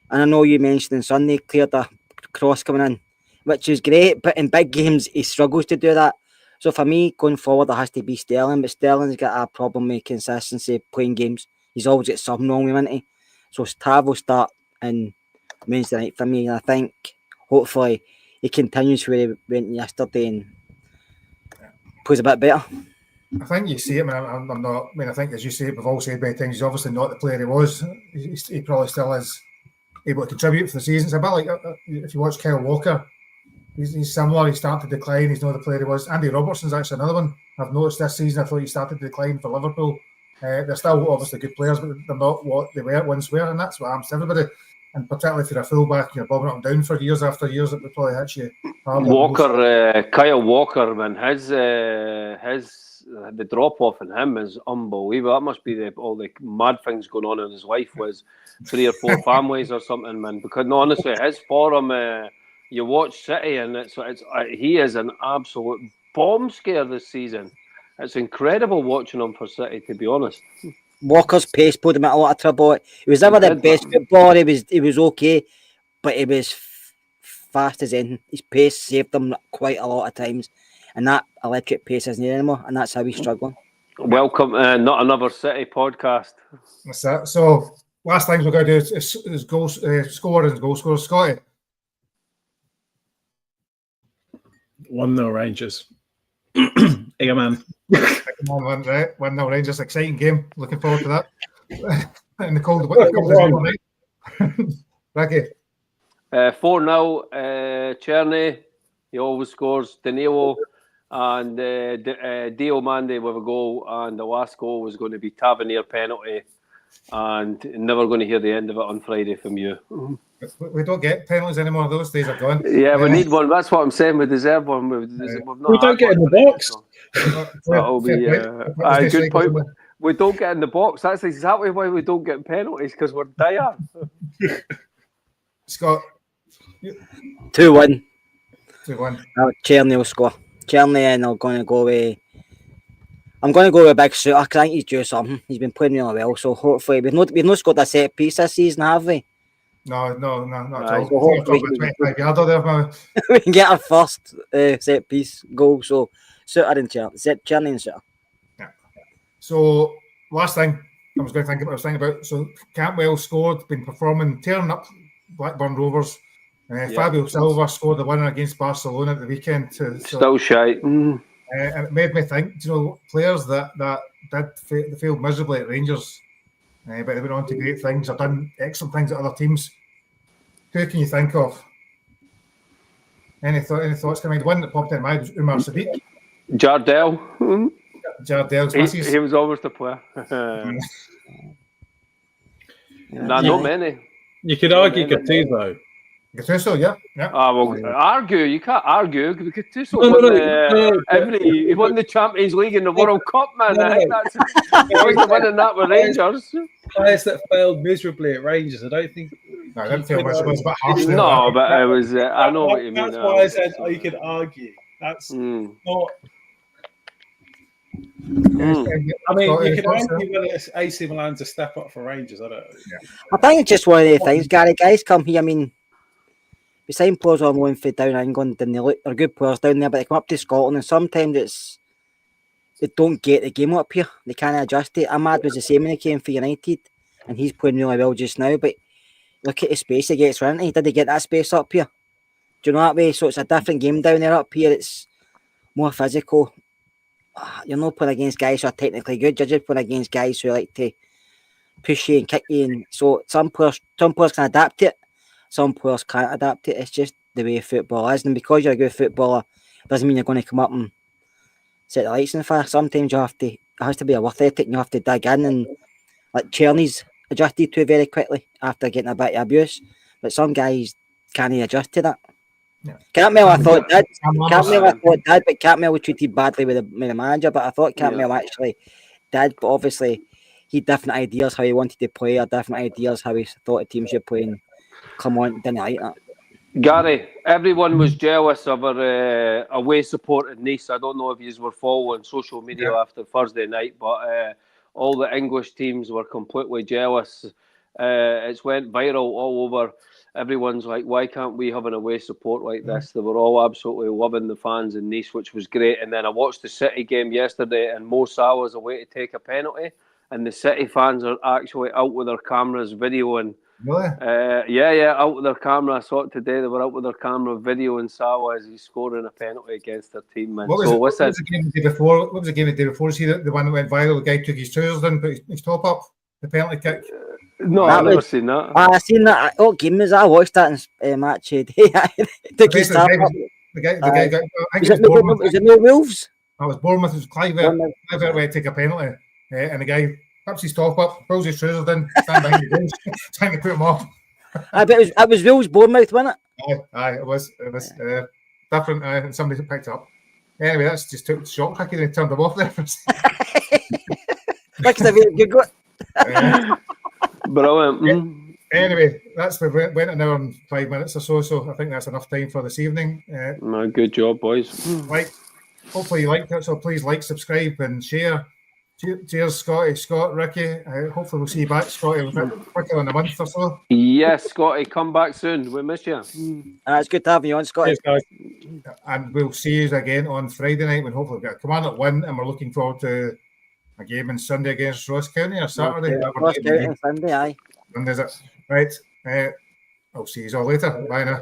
And I know you mentioned on Sunday, cleared a cross coming in, which is great, but in big games, he struggles to do that. So for me, going forward, it has to be Sterling, but Sterling's got a problem with consistency playing games. He's always got something wrong with him, isn't he? So Tav will start in Wednesday night for me, and I think, hopefully, he continues where he went yesterday and plays a bit better. I think you see it. I'm not. I think, as you say, we've all said many times, he's obviously not the player he was. He probably still is able to contribute for the season. It's a bit like if you watch Kyle Walker, he's similar. He's started to decline. He's not the player he was. Andy Robertson's actually another one. I've noticed this season. I thought he started to decline for Liverpool. They're still obviously good players, but they're not what they once were, and that's what happens to everybody. And particularly if you're a fullback, you're bobbing up and down for years after years, it would probably hit you harder. Kyle Walker, man, his the drop off in him is unbelievable. That must be all the mad things going on in his life with 3 or 4 families or something, man. Because no, honestly, his form, you watch City and he is an absolute bomb scare this season. It's incredible watching him for City, to be honest. Walker's pace put him in a lot of trouble. He was never the best footballer. He was okay, but he was fast as anything. His pace saved him quite a lot of times, and that electric pace isn't there anymore, and that's how he's struggling. Welcome, not another City podcast. That's that. So last things we're going to do is goal scorer and goal scorer. Scotty. 1-0 Rangers. Hey, man. 1-0 Rangers, exciting game. Looking forward to that. In the cold Ricky. 4-0 Czerny. He always scores. Danilo and Diomande with a goal, and the last goal was going to be Tavernier penalty, and never going to hear the end of it on Friday from you. We don't get penalties anymore. Those days are gone. Yeah, we need one. That's what I'm saying. We deserve one. We don't get in the box. That'll be a good point. We don't get in the box. That's exactly why we don't get penalties, because we're dire. Scott. 2-1. 2-1. Czerny will score. Czerny, and I'm going to go with Big Suter, because I think he's due something. He's been playing really well, so hopefully we've not scored a set piece this season, have we? No, not at all. We can get our first set piece goal. So Suter and Czerny and Suter. Yeah. So last thing I was thinking about. So Cantwell scored, been performing, tearing up Blackburn Rovers. Fabio Silva scored the winner against Barcelona at the weekend. Still shite. And it made me think, players that failed miserably at Rangers, but they went on to great things, have done excellent things at other teams. Who can you think of? Any thoughts coming? The one that popped in my mind was Umar Sadiq. Jardel. Jardel's he was always the player. Not many. You could argue Gattuso. Gattuso, yeah. Argue. You can't argue. Gattuso No. He won the Champions League and the World Cup, man. I think he was winning that with Rangers. Players that failed miserably at Rangers, I don't think. No, I didn't feel much. It was a bit harsh. No, but it was. I know what you mean. That's why I said you could argue. That's not. I mean, you could argue whether it's AC Milan's a step up for Rangers. I don't know. I think it's just one of the things, Gary. Guys come here. I mean, we sign players on loan for down England, and they're good players down there, but they come up to Scotland, and sometimes they don't get the game up here. They can't adjust it. Ahmad was the same when he came for United, and he's playing really well just now. But look at the space he gets around. Did he get that space up here? Do you know that way? So it's a different game down there. Up here, it's more physical. You're not playing against guys who are technically good. You're just playing against guys who like to push you and kick you. And so some players can adapt it. Some players can't adapt it. It's just the way football is. And because you're a good footballer, doesn't mean you're going to come up and set the lights on fire. Sometimes it has to be a work ethic, and you have to dig in. And like Czerny's adjusted to it very quickly after getting a bit of abuse. But some guys can't adjust to that. Yeah. Campbell, I thought did, but Campbell was treated badly with the manager. But I thought Campbell actually did. But obviously, he had different ideas how he wanted to play, or different ideas how he thought the team should play. And Kilmarnock didn't like that. Gary, everyone was jealous of our away support in Nice. I don't know if you were following social media after Thursday night, but all the English teams were completely jealous. It's went viral all over. Everyone's like, why can't we have an away support like this? They were all absolutely loving the fans in Nice, which was great. And then I watched the City game yesterday, and Mo Salah's away to take a penalty, and the City fans are actually out with their cameras videoing. Really? Out with their camera. I saw it today. They were out with their camera videoing Salah as he's scoring a penalty against their team. Man. What was the game the day before? What was the game the day before? See the one that went viral. The guy took his trousers down, put his top up. The penalty kick. No, I've never seen that. I seen that. What game was that? I watched that in match day. Took his top up. The guy got. Was it no Wolves? I was Bournemouth. It was Clive went to take a penalty, and the guy puts his top up, pulls his trousers down, stand behind the goals, trying to put him off. I bet it was Wolves Bournemouth, wasn't it? Aye, it was different, and somebody picked up. Anyway, that's just took the shot cracky and turned him off there. That's a very good one. Brilliant. Anyway, went an hour and 5 minutes or so I think that's enough time for this evening. Good job, boys. Hopefully you liked it, so please like, subscribe and share. Cheers, Scotty, Scott, Ricky. Hopefully we'll see you back, Scotty, quicker in a month or so. Yes, Scotty, come back soon. We miss you. It's good to have you on, Scotty. Cheers, guys. And we'll see you again on Friday night when hopefully we've got a Kilmarnock win, and we're looking forward to a game on Sunday against Ross County or Saturday. Ross County on Sunday, aye. When is it? Right. I'll see you all later. Bye now.